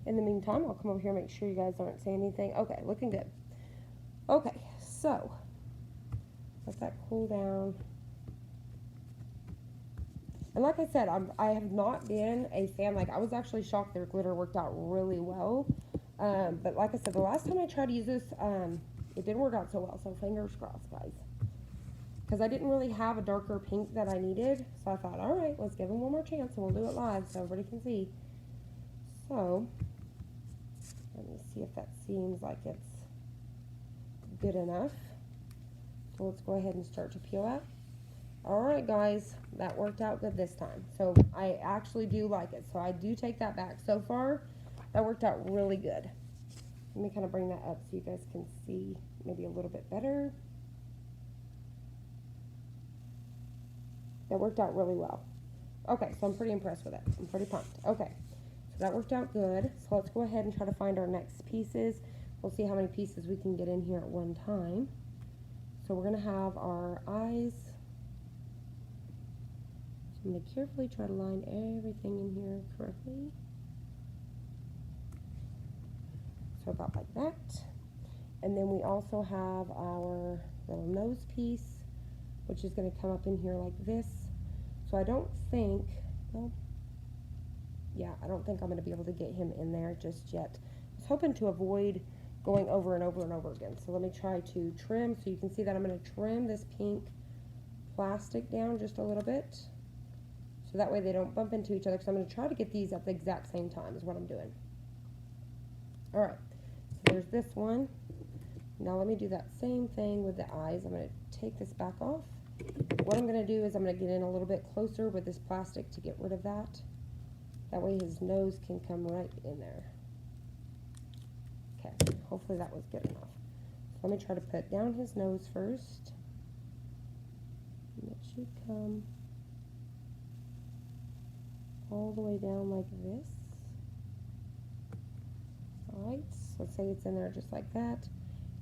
In the meantime, I'll come over here and make sure you guys aren't saying anything. Okay, looking good. Okay, so let that cool down. And like I said, I have not been a fan. Like, I was actually shocked their glitter worked out really well. But like I said, the last time I tried to use this, it didn't work out so well, so fingers crossed, guys. Because I didn't really have a darker pink that I needed, so I thought, all right, let's give them one more chance, and we'll do it live so everybody can see. So, let me see if that seems like it's good enough. So let's go ahead and start to peel that. All right, guys, that worked out good this time. So I actually do like it, so I do take that back. So far, that worked out really good. Let me kind of bring that up so you guys can see maybe a little bit better. That worked out really well. Okay, so I'm pretty impressed with it. I'm pretty pumped. Okay, so that worked out good. So let's go ahead and try to find our next pieces. We'll see how many pieces we can get in here at one time. So we're going to have our eyes. So I'm going to carefully try to line everything in here correctly. So about like that. And then we also have our little nose piece, which is going to come up in here like this. So I don't think, well, yeah, I don't think I'm going to be able to get him in there just yet. I was hoping to avoid going over and over and over again. So let me try to trim. So you can see that I'm going to trim this pink plastic down just a little bit. So that way they don't bump into each other. Because I'm going to try to get these at the exact same time is what I'm doing. Alright, so there's this one. Now let me do that same thing with the eyes. I'm going to take this back off. What I'm going to do is I'm going to get in a little bit closer with this plastic to get rid of that. That way his nose can come right in there. Okay, hopefully that was good enough. So let me try to put down his nose first. And it should come all the way down like this. Alright, so let's say it's in there just like that.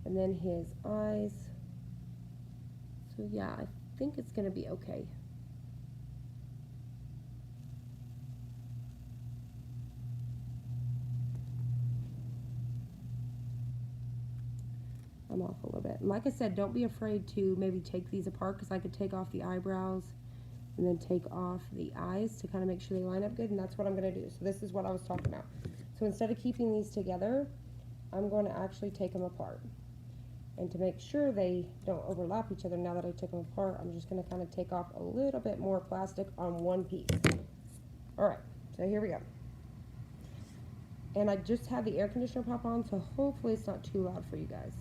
And then his eyes. So yeah, I think it's going to be okay. I'm off a little bit. And like I said, don't be afraid to maybe take these apart, because I could take off the eyebrows and then take off the eyes to kind of make sure they line up good, and that's what I'm going to do. So this is what I was talking about. So instead of keeping these together, I'm going to actually take them apart. And to make sure they don't overlap each other, now that I took them apart, I'm just going to kind of take off a little bit more plastic on one piece. Alright, so here we go. And I just had the air conditioner pop on, so hopefully it's not too loud for you guys.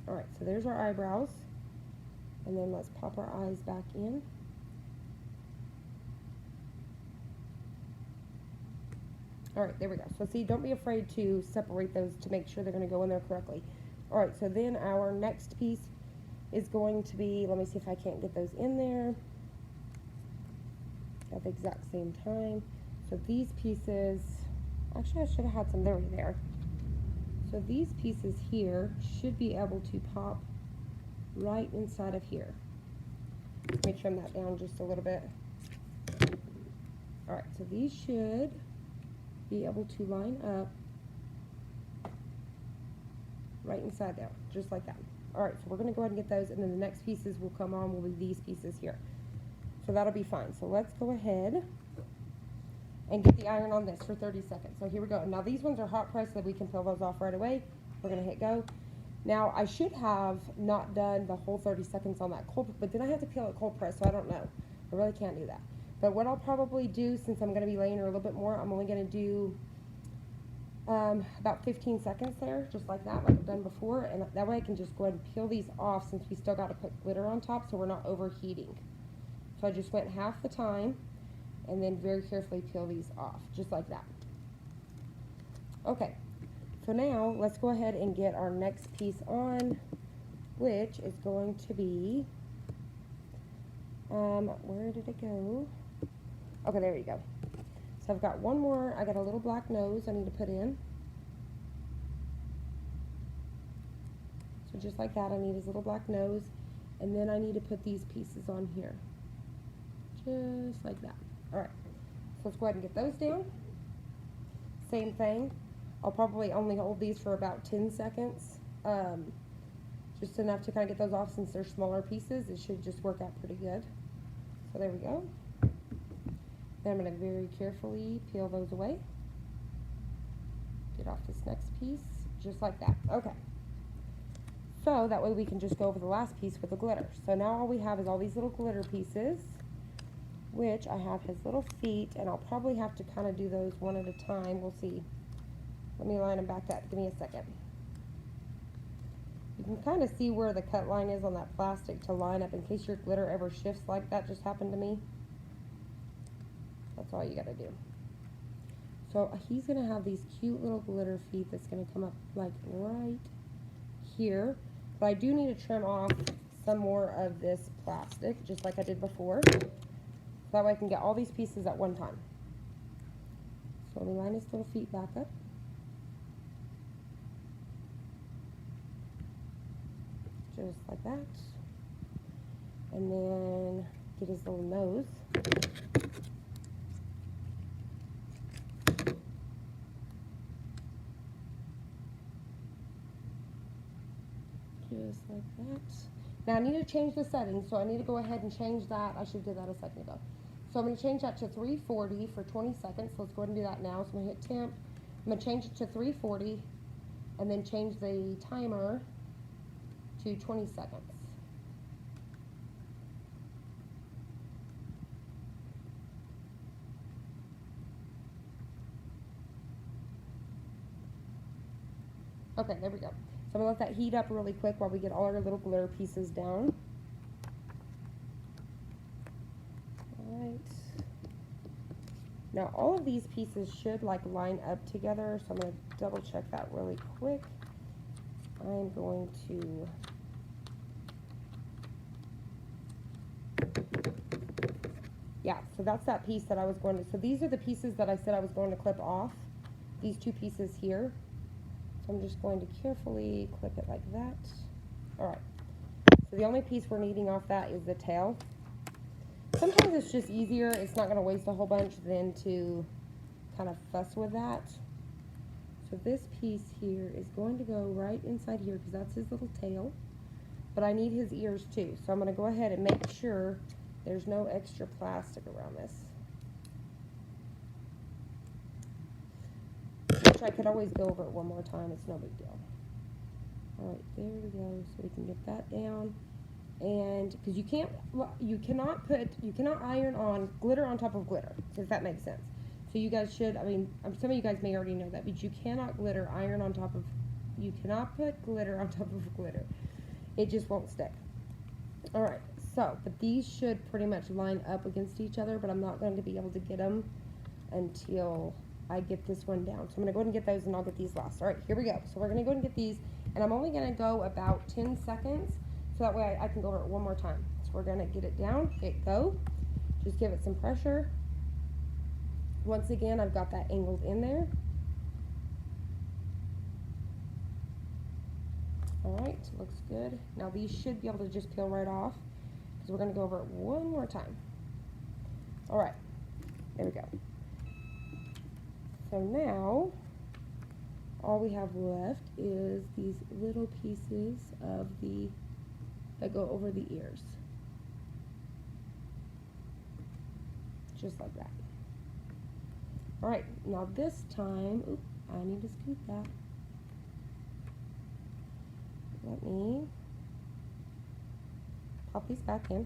Alright, so there's our eyebrows. And then let's pop our eyes back in. Alright, there we go. So see, don't be afraid to separate those to make sure they're going to go in there correctly. Alright, so then our next piece is going to be, let me see if I can't get those in there at the exact same time. So these pieces, actually I should have had some there. So these pieces here should be able to pop right inside of here. Let me trim that down just a little bit. Alright, so these should be able to line up right inside there, just like that. Alright, so we're going to go ahead and get those, and then the next pieces will come on will be these pieces here. So that'll be fine. So let's go ahead and get the iron on this for 30 seconds. So here we go. Now these ones are hot pressed, so we can peel those off right away. We're going to hit go. Now I should have not done the whole 30 seconds on that cold, but then I have to peel it cold press, so I don't know. I really can't do that. But what I'll probably do, since I'm going to be laying her a little bit more, I'm only going to do about 15 seconds there, just like that, like I've done before, and that way I can just go ahead and peel these off, since we still got to put glitter on top, so we're not overheating. So I just went half the time, and then very carefully peel these off, just like that. Okay, so now let's go ahead and get our next piece on, which is going to be, where did it go? Okay, there you go. So I've got one more. I got a little black nose I need to put in. So just like that, I need his little black nose, and then I need to put these pieces on here, just like that. Alright, so let's go ahead and get those down. Same thing. I'll probably only hold these for about 10 seconds, just enough to kind of get those off. Since they're smaller pieces, it should just work out pretty good. So there we go. Then I'm going to very carefully peel those away. Get off this next piece, just like that. Okay. So that way we can just go over the last piece with the glitter. So now all we have is all these little glitter pieces, which I have his little feet, and I'll probably have to kind of do those one at a time. We'll see. Let me line them back up. Give me a second. You can kind of see where the cut line is on that plastic to line up in case your glitter ever shifts like that just happened to me. That's all you got to do. So he's going to have these cute little glitter feet that's going to come up like right here. But I do need to trim off some more of this plastic, just like I did before. So that way I can get all these pieces at one time. So let me line his little feet back up. Just like that. And then get his little nose. Just like that. Now I need to change the settings, so I need to go ahead and change that. I should have did that a second ago. So I'm going to change that to 340 for 20 seconds. So let's go ahead and do that now. So I'm going to hit temp. I'm going to change it to 340 and then change the timer to 20 seconds. Okay, there we go. So I'm gonna let that heat up really quick while we get all our little glitter pieces down. All right. Now all of these pieces should like line up together, so I'm gonna double check that really quick. I'm going to yeah, so that's that piece that I was going to, so these are the pieces that I said I was going to clip off, these two pieces here. So I'm just going to carefully clip it like that. All right, so the only piece we're needing off that is the tail. Sometimes it's just easier, it's not going to waste a whole bunch than to kind of fuss with that. So this piece here is going to go right inside here because that's his little tail, but I need his ears too. So I'm going to go ahead and make sure there's no extra plastic around this, which I could always go over it one more time. It's no big deal. All right, there we go. So we can get that down, and because you cannot iron on glitter on top of glitter, if that makes sense. So you guys should. I mean, some of you guys may already know that, but you cannot iron on top of. You cannot put glitter on top of glitter. It just won't stick. All right. So, but these should pretty much line up against each other, but I'm not going to be able to get them until I get this one down. So I'm going to go ahead and get those, and I'll get these last. All right, here we go. So we're going to go ahead and get these, and I'm only going to go about 10 seconds, so that way I can go over it one more time. So we're going to get it down, hit go, just give it some pressure. Once again, I've got that angled in there. All right, looks good. Now these should be able to just peel right off, because we're going to go over it one more time. All right, there we go. So now, all we have left is these little pieces of that go over the ears. Just like that. All right, now this time, oops, I need to scoot that. Let me pop these back in.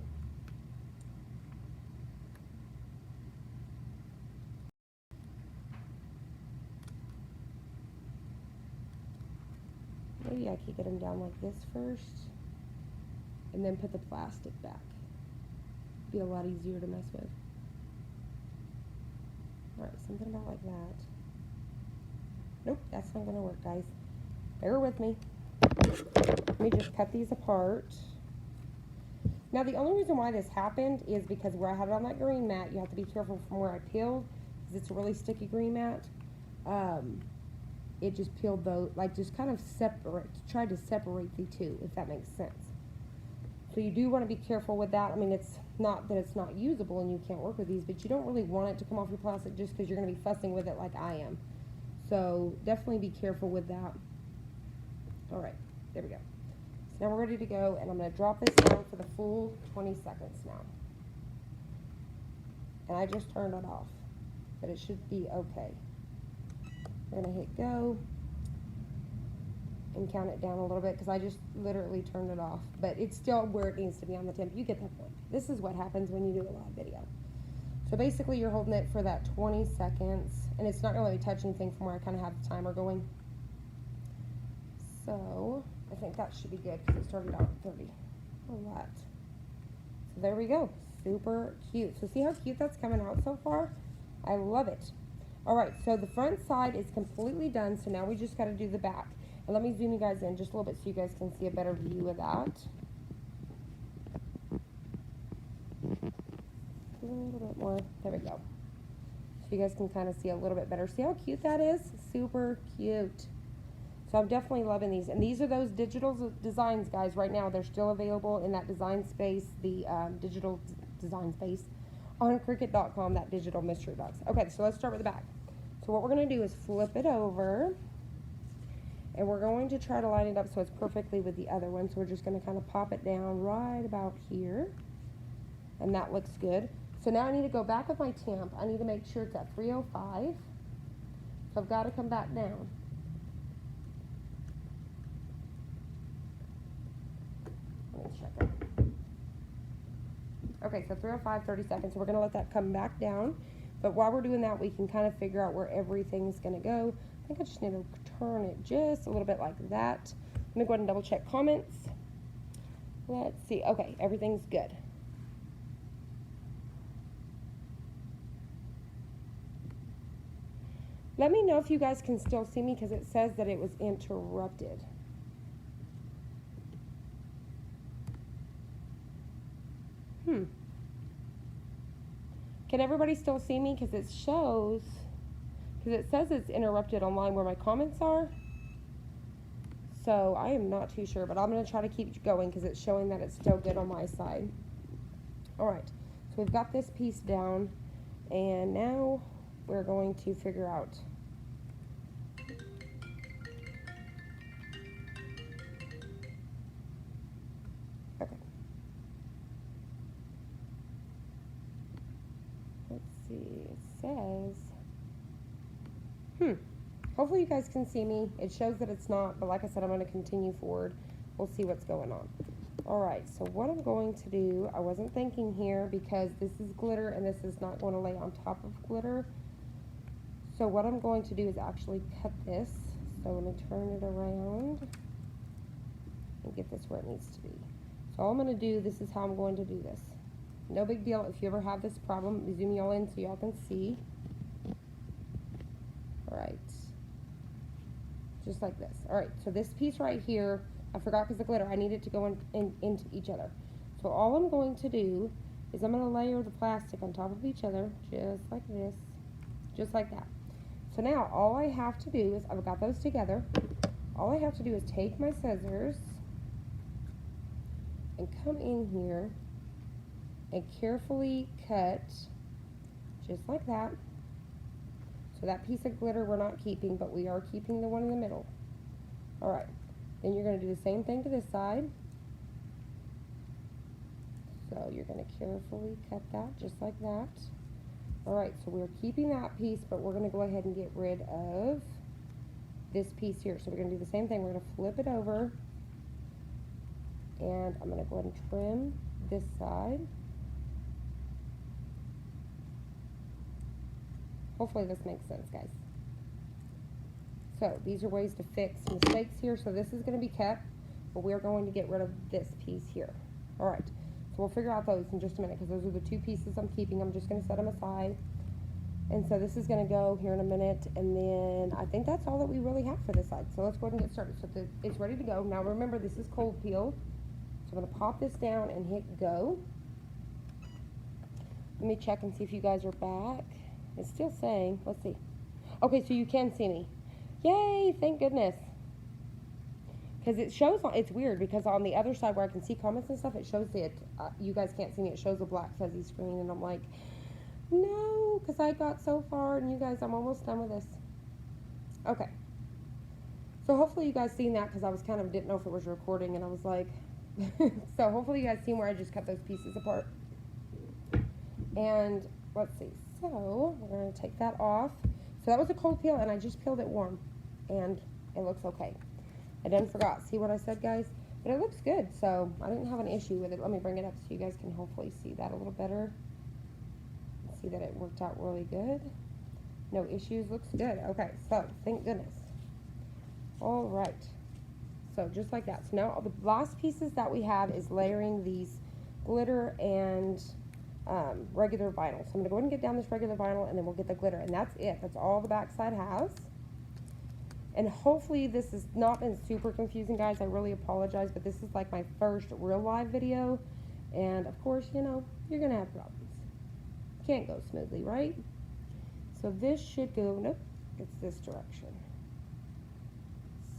Maybe I could get them down like this first, and then put the plastic back. Be a lot easier to mess with. Alright, something about like that. Nope, that's not gonna work, guys. Bear with me. Let me just cut these apart. Now the only reason why this happened is because where I had it on that green mat, you have to be careful from where I peeled, because it's a really sticky green mat. It just peeled those, like just kind of tried to separate the two, if that makes sense. So you do want to be careful with that. I mean, it's not that it's not usable and you can't work with these, but you don't really want it to come off your plastic just because you're going to be fussing with it like I am. So definitely be careful with that. All right, there we go. So now we're ready to go, and I'm going to drop this down for the full 20 seconds now. And I just turned it off, but it should be okay. We're going to hit go and count it down a little bit, because I just literally turned it off, but it's still where it needs to be on the temp. You get the point. This is what happens when you do a live video. So basically you're holding it for that 20 seconds, and it's not going to let me touch anything from where I kind of have the timer going. So I think that should be good, because it started out at 30. A lot. So there we go. Super cute. So see how cute that's coming out so far? I love it. All right, so the front side is completely done, so now we just got to do the back. And let me zoom you guys in just a little bit so you guys can see a better view of that. A little bit more. There we go. So you guys can kind of see a little bit better. See how cute that is? Super cute. So I'm definitely loving these. And these are those digital designs, guys. Right now, they're still available in that design space, the digital design space on Cricut.com, that digital mystery box. Okay, so let's start with the back. So what we're going to do is flip it over, and we're going to try to line it up so it's perfectly with the other one. So we're just going to kind of pop it down right about here, and that looks good. So now I need to go back with my temp. I need to make sure it's at 305. So I've got to come back down. Let me check it. Okay, so 305, 30 seconds. So we're going to let that come back down. But while we're doing that, we can kind of figure out where everything's going to go. I think I just need to turn it just a little bit like that. Let me go ahead and double check comments. Let's see. Okay, everything's good. Let me know if you guys can still see me because it says that it was interrupted. Can everybody still see me? Because it shows, because it says it's interrupted online where my comments are. So I am not too sure, but I'm going to try to keep going because it's showing that it's still good on my side. All right, so we've got this piece down, and now we're going to figure out. Okay. Let's see, it says, hopefully you guys can see me. It shows that it's not, but like I said, I'm going to continue forward. We'll see what's going on. All right, so what I'm going to do, I wasn't thinking here because this is glitter and this is not going to lay on top of glitter. So what I'm going to do is actually cut this. So I'm going to turn it around and get this where it needs to be. So all I'm going to do, this is how I'm going to do this. No big deal. If you ever have this problem, let me zoom y'all in so y'all can see. All right. Just like this. All right, so this piece right here, I forgot because the glitter, I need it to go into each other. So all I'm going to do is I'm going to layer the plastic on top of each other, just like this, just like that. So now all I have to do is, I've got those together, all I have to do is take my scissors and come in here and carefully cut, just like that. So that piece of glitter we're not keeping, but we are keeping the one in the middle. All right, then you're going to do the same thing to this side. So you're going to carefully cut that, just like that. All right, so we're keeping that piece, but we're going to go ahead and get rid of this piece here. So we're going to do the same thing. We're going to flip it over, and I'm going to go ahead and trim this side. Hopefully this makes sense, guys. So these are ways to fix mistakes here. So this is going to be kept, but we're going to get rid of this piece here. All right, so we'll figure out those in just a minute because those are the two pieces I'm keeping. I'm just going to set them aside. And so this is going to go here in a minute, and then I think that's all that we really have for this side. So let's go ahead and get started. So it's ready to go. Now remember, this is cold peel. So I'm going to pop this down and hit go. Let me check and see if you guys are back. It's still saying, let's see. Okay, so you can see me. Yay, thank goodness. Because it shows, it's weird because on the other side where I can see comments and stuff, it shows it, you guys can't see me, it shows a black fuzzy screen, and I'm like, no, because I got so far, and you guys, I'm almost done with this. Okay. So hopefully you guys seen that because I was kind of, didn't know if it was recording, and I was like, so hopefully you guys seen where I just cut those pieces apart. And let's see. So we're going to take that off. So that was a cold peel, and I just peeled it warm, and it looks okay. I done forgot. See what I said, guys? But it looks good, so I didn't have an issue with it. Let me bring it up so you guys can hopefully see that a little better. See that it worked out really good. No issues. Looks good. Okay, so thank goodness. All right. So just like that. So now the last pieces that we have is layering these glitter and regular vinyl. So I'm going to go ahead and get down this regular vinyl, and then we'll get the glitter, and that's it. That's all the backside has. And hopefully this has not been super confusing, guys. I really apologize, but this is like my first real live video, and of course, you know, you're going to have problems. Can't go smoothly, right? So this should go, nope, it's this direction.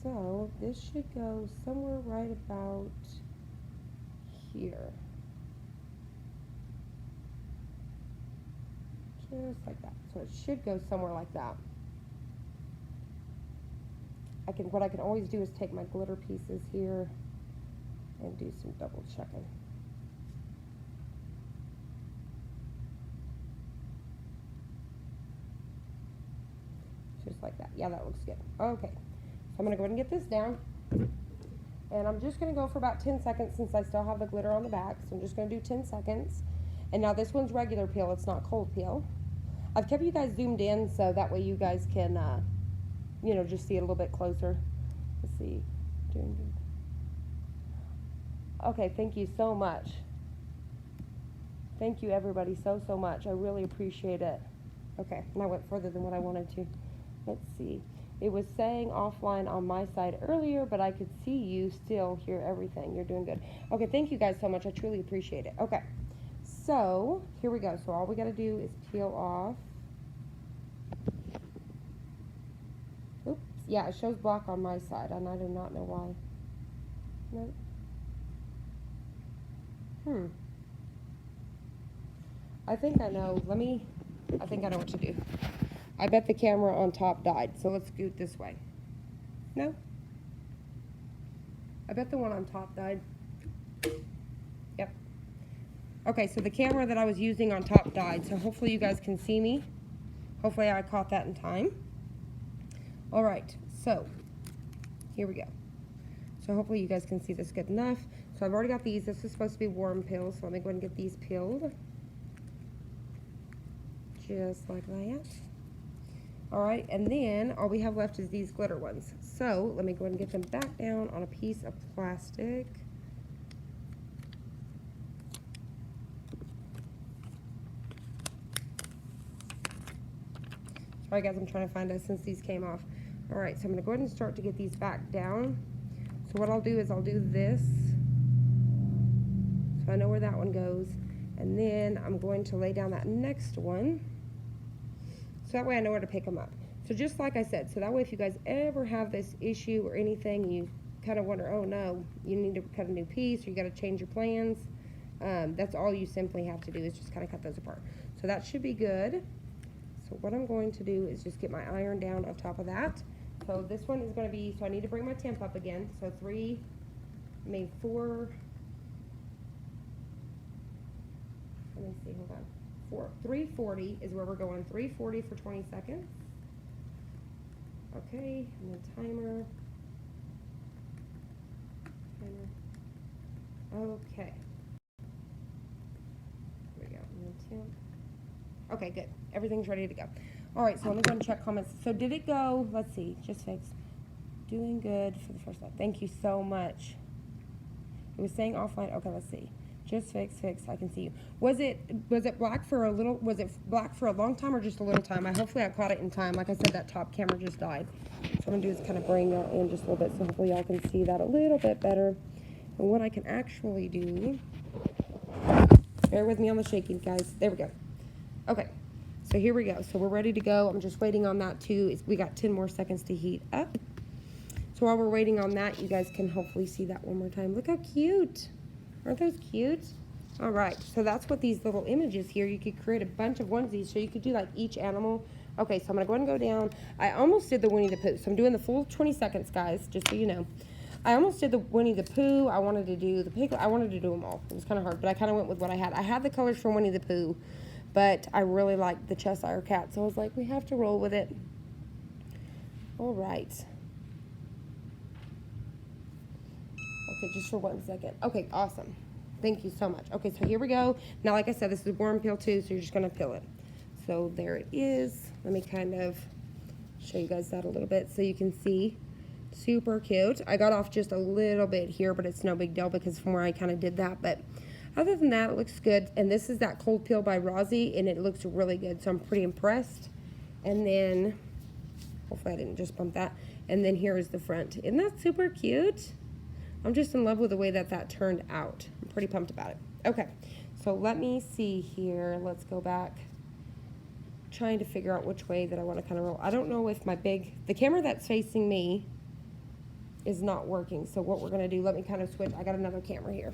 So this should go somewhere right about here. Just like that. So it should go somewhere like that. What I can always do is take my glitter pieces here and do some double checking. Just like that. Yeah, that looks good. Okay. So I'm going to go ahead and get this down. And I'm just going to go for about 10 seconds since I still have the glitter on the back. So I'm just going to do 10 seconds. And now this one's regular peel. It's not cold peel. I've kept you guys zoomed in so that way you guys can you know, just see it a little bit closer. Let's see. Doing good. Okay, thank you so much. Thank you everybody so much. I really appreciate it. Okay, and I went further than what I wanted to. Let's see. It was saying offline on my side earlier, but I could see you still hear everything. You're doing good. Okay, thank you guys so much. I truly appreciate it. Okay, so here we go. So all we got to do is peel off. Oops. Yeah, it shows block on my side, and I do not know why. No. I think I know. I think I know what to do. I bet the camera on top died, so let's scoot this way. No? I bet the one on top died. Yep. Okay, so the camera that I was using on top died, so hopefully you guys can see me. Hopefully I caught that in time. All right, so here we go. So hopefully you guys can see this good enough. So I've already got these. This is supposed to be warm peels, so let me go ahead and get these peeled. Just like that. All right, and then all we have left is these glitter ones. So let me go ahead and get them back down on a piece of plastic. Sorry guys, I'm trying to find us since these came off. All right, so I'm gonna go ahead and start to get these back down. So what I'll do is I'll do this. So I know where that one goes. And then I'm going to lay down that next one. So that way I know where to pick them up. So just like I said, so that way if you guys ever have this issue or anything, you kind of wonder, oh no, you need to cut a new piece or you got to change your plans. That's all you simply have to do is just kind of cut those apart. So that should be good. So what I'm going to do is just get my iron down on top of that. So this one is going to be, so I need to bring my temp up again. So 4, let me see, hold on. 340 is where we're going. 340 for 20 seconds. Okay, and then timer. Okay. Here we go. And then temp. Okay, good. Everything's ready to go. All right, so let me go and check comments. So did it go? Let's see. Just fixed. Doing good for the first time. Thank you so much. It was saying offline. Okay, let's see. Just fix. I can see you. Was it black for a little? Was it black for a long time or just a little time? Hopefully I caught it in time. Like I said, that top camera just died. So what I'm gonna do is kind of bring y'all in just a little bit, so hopefully y'all can see that a little bit better. And what I can actually do. Bear with me on the shaking, guys. There we go. Okay. So here we go. So we're ready to go. I'm just waiting on that too. We got 10 more seconds to heat up. So while we're waiting on that, you guys can hopefully see that one more time. Look how cute. Aren't those cute? All right, so that's what these little images here, you could create a bunch of onesies, so you could do like each animal. Okay, so I'm gonna go ahead and go down. I almost did the Winnie the Pooh, so I'm doing the full 20 seconds, guys, just so you know. I almost did the Winnie the Pooh. I wanted to do the Piglet. I wanted to do them all. It was kind of hard, but I kind of went with what I had. I had the colors from Winnie the Pooh, but I really liked the Cheshire cat, so I was like, we have to roll with it. All right. Okay, just for 1 second. Okay, awesome. Thank you so much. Okay, so here we go. Now, like I said, this is warm peel too, so you're just gonna peel it. So there it is. Let me kind of show you guys that a little bit so you can see. Super cute. I got off just a little bit here, but it's no big deal because from where I kind of did that. But other than that, it looks good. And this is that cold peel by Rosie, and it looks really good, so I'm pretty impressed. And then, hopefully I didn't just bump that. And then here is the front. Isn't that super cute? I'm just in love with the way that that turned out. I'm pretty pumped about it. Okay, so let me see here. Let's go back. Trying to figure out which way that I want to kind of roll. I don't know if the camera that's facing me is not working. So what we're going to do, let me kind of switch. I got another camera here.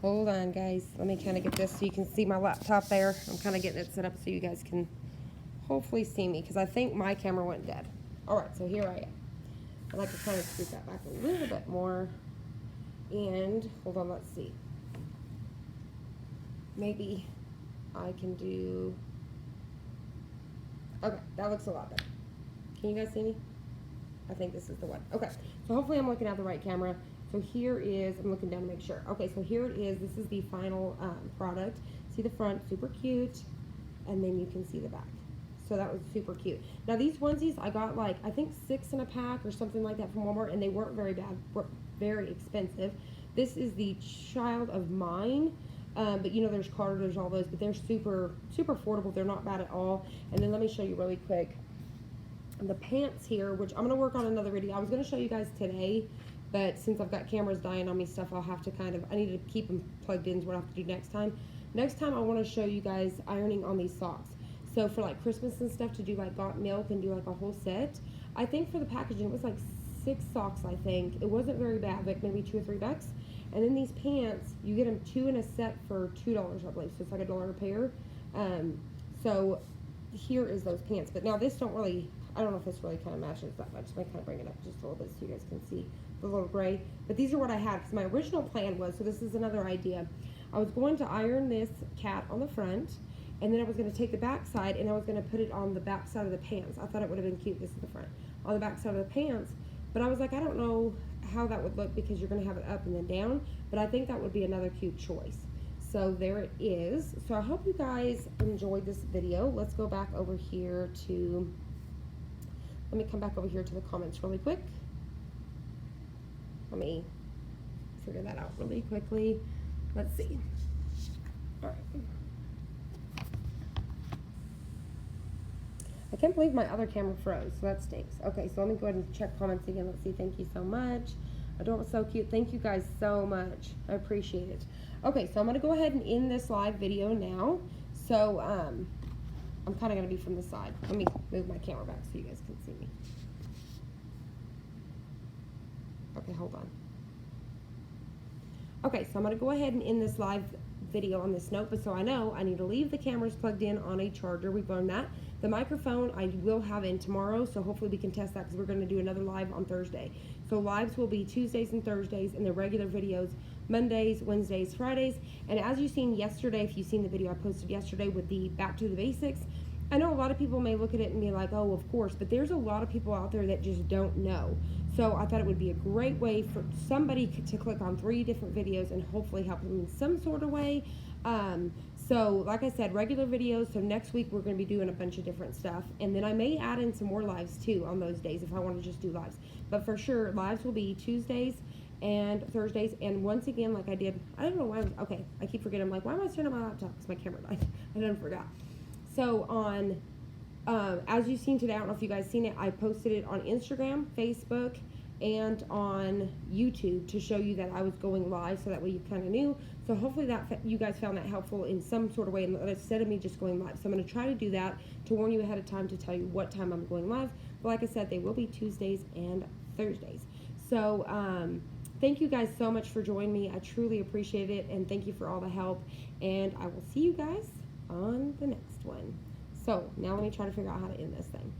Hold on, guys. Let me kind of get this so you can see my laptop there. I'm kind of getting it set up so you guys can hopefully see me, because I think my camera went dead. All right, so here I am. I'd like to kind of scoot that back a little bit more. And hold on, let's see. Maybe I can do, okay, that looks a lot better. Can you guys see me? I think this is the one. Okay, so hopefully I'm looking at the right camera. So here is, I'm looking down to make sure. Okay, so here it is. This is the final product. see the front, super cute, and then you can see the back. So that was super cute. Now these onesies, I got like, I think 6 in a pack or something like that from Walmart, and they weren't very bad, were very expensive. This is the Child of Mine, but you know, there's Carter, there's all those, but they're super affordable. They're not bad at all. And then let me show you really quick the pants here, which I'm going to work on another video. I was going to show you guys today, but since I've got cameras dying on me stuff, I'll have to I need to keep them plugged in is what I have to do next time. Next time I want to show you guys ironing on these socks. So for like Christmas and stuff, to do like got milk and do like a whole set, I think for the packaging, it was like 6 socks, I think. It wasn't very bad, like maybe $2 or $3. And then these pants, you get them 2 in a set for $2, I believe. So it's like $1 a pair. So here is those pants. But now this don't really, I don't know if this really kind of matches that much. So I kind of bring it up just a little bit so you guys can see the little gray. But these are what I had, because my original plan was, so this is another idea. I was going to iron this cat on the front, and then I was going to take the back side and I was going to put it on the back side of the pants. I thought it would have been cute. This is the front. On the back side of the pants. But I was like, I don't know how that would look because you're going to have it up and then down. But I think that would be another cute choice. So there it is. So I hope you guys enjoyed this video. Let's go back over here to, let me come back over here to the comments really quick. Let me figure that out really quickly. Let's see. All right. I can't believe my other camera froze, so that stinks. Okay, so let me go ahead and check comments again. Let's see. Thank you so much. Adorable, so cute. Thank you guys so much. I appreciate it. Okay, so I'm going to go ahead and end this live video now. So I'm kind of going to be from the side. Let me move my camera back so you guys can see me. Okay, hold on. Okay, so I'm going to go ahead and end this live video on this note, but so I know I need to leave the cameras plugged in on a charger. We've learned that. The microphone I will have in tomorrow, so hopefully we can test that because we're going to do another live on Thursday. So lives will be Tuesdays and Thursdays, and the regular videos Mondays, Wednesdays, Fridays. And as you've seen yesterday, if you've seen the video I posted yesterday with the Back to the Basics, I know a lot of people may look at it and be like, oh, of course, but there's a lot of people out there that just don't know. So I thought it would be a great way for somebody to click on 3 different videos and hopefully help them in some sort of way. So like I said, regular videos. So next week we're going to be doing a bunch of different stuff. And then I may add in some more lives too on those days if I want to just do lives. But for sure, lives will be Tuesdays and Thursdays. And once again, like I did, I don't know why, okay, I keep forgetting. I'm like, why am I staring at my laptop? Because my camera died. I done forgot. So on, as you've seen today, I don't know if you guys seen it, I posted it on Instagram, Facebook, and on YouTube to show you that I was going live, so that way you kind of knew. So hopefully that you guys found that helpful in some sort of way instead of me just going live. So I'm going to try to do that to warn you ahead of time to tell you what time I'm going live. But like I said, they will be Tuesdays and Thursdays. So thank you guys so much for joining me. I truly appreciate it, and thank you for all the help. And I will see you guys on the next one. So now let me try to figure out how to end this thing.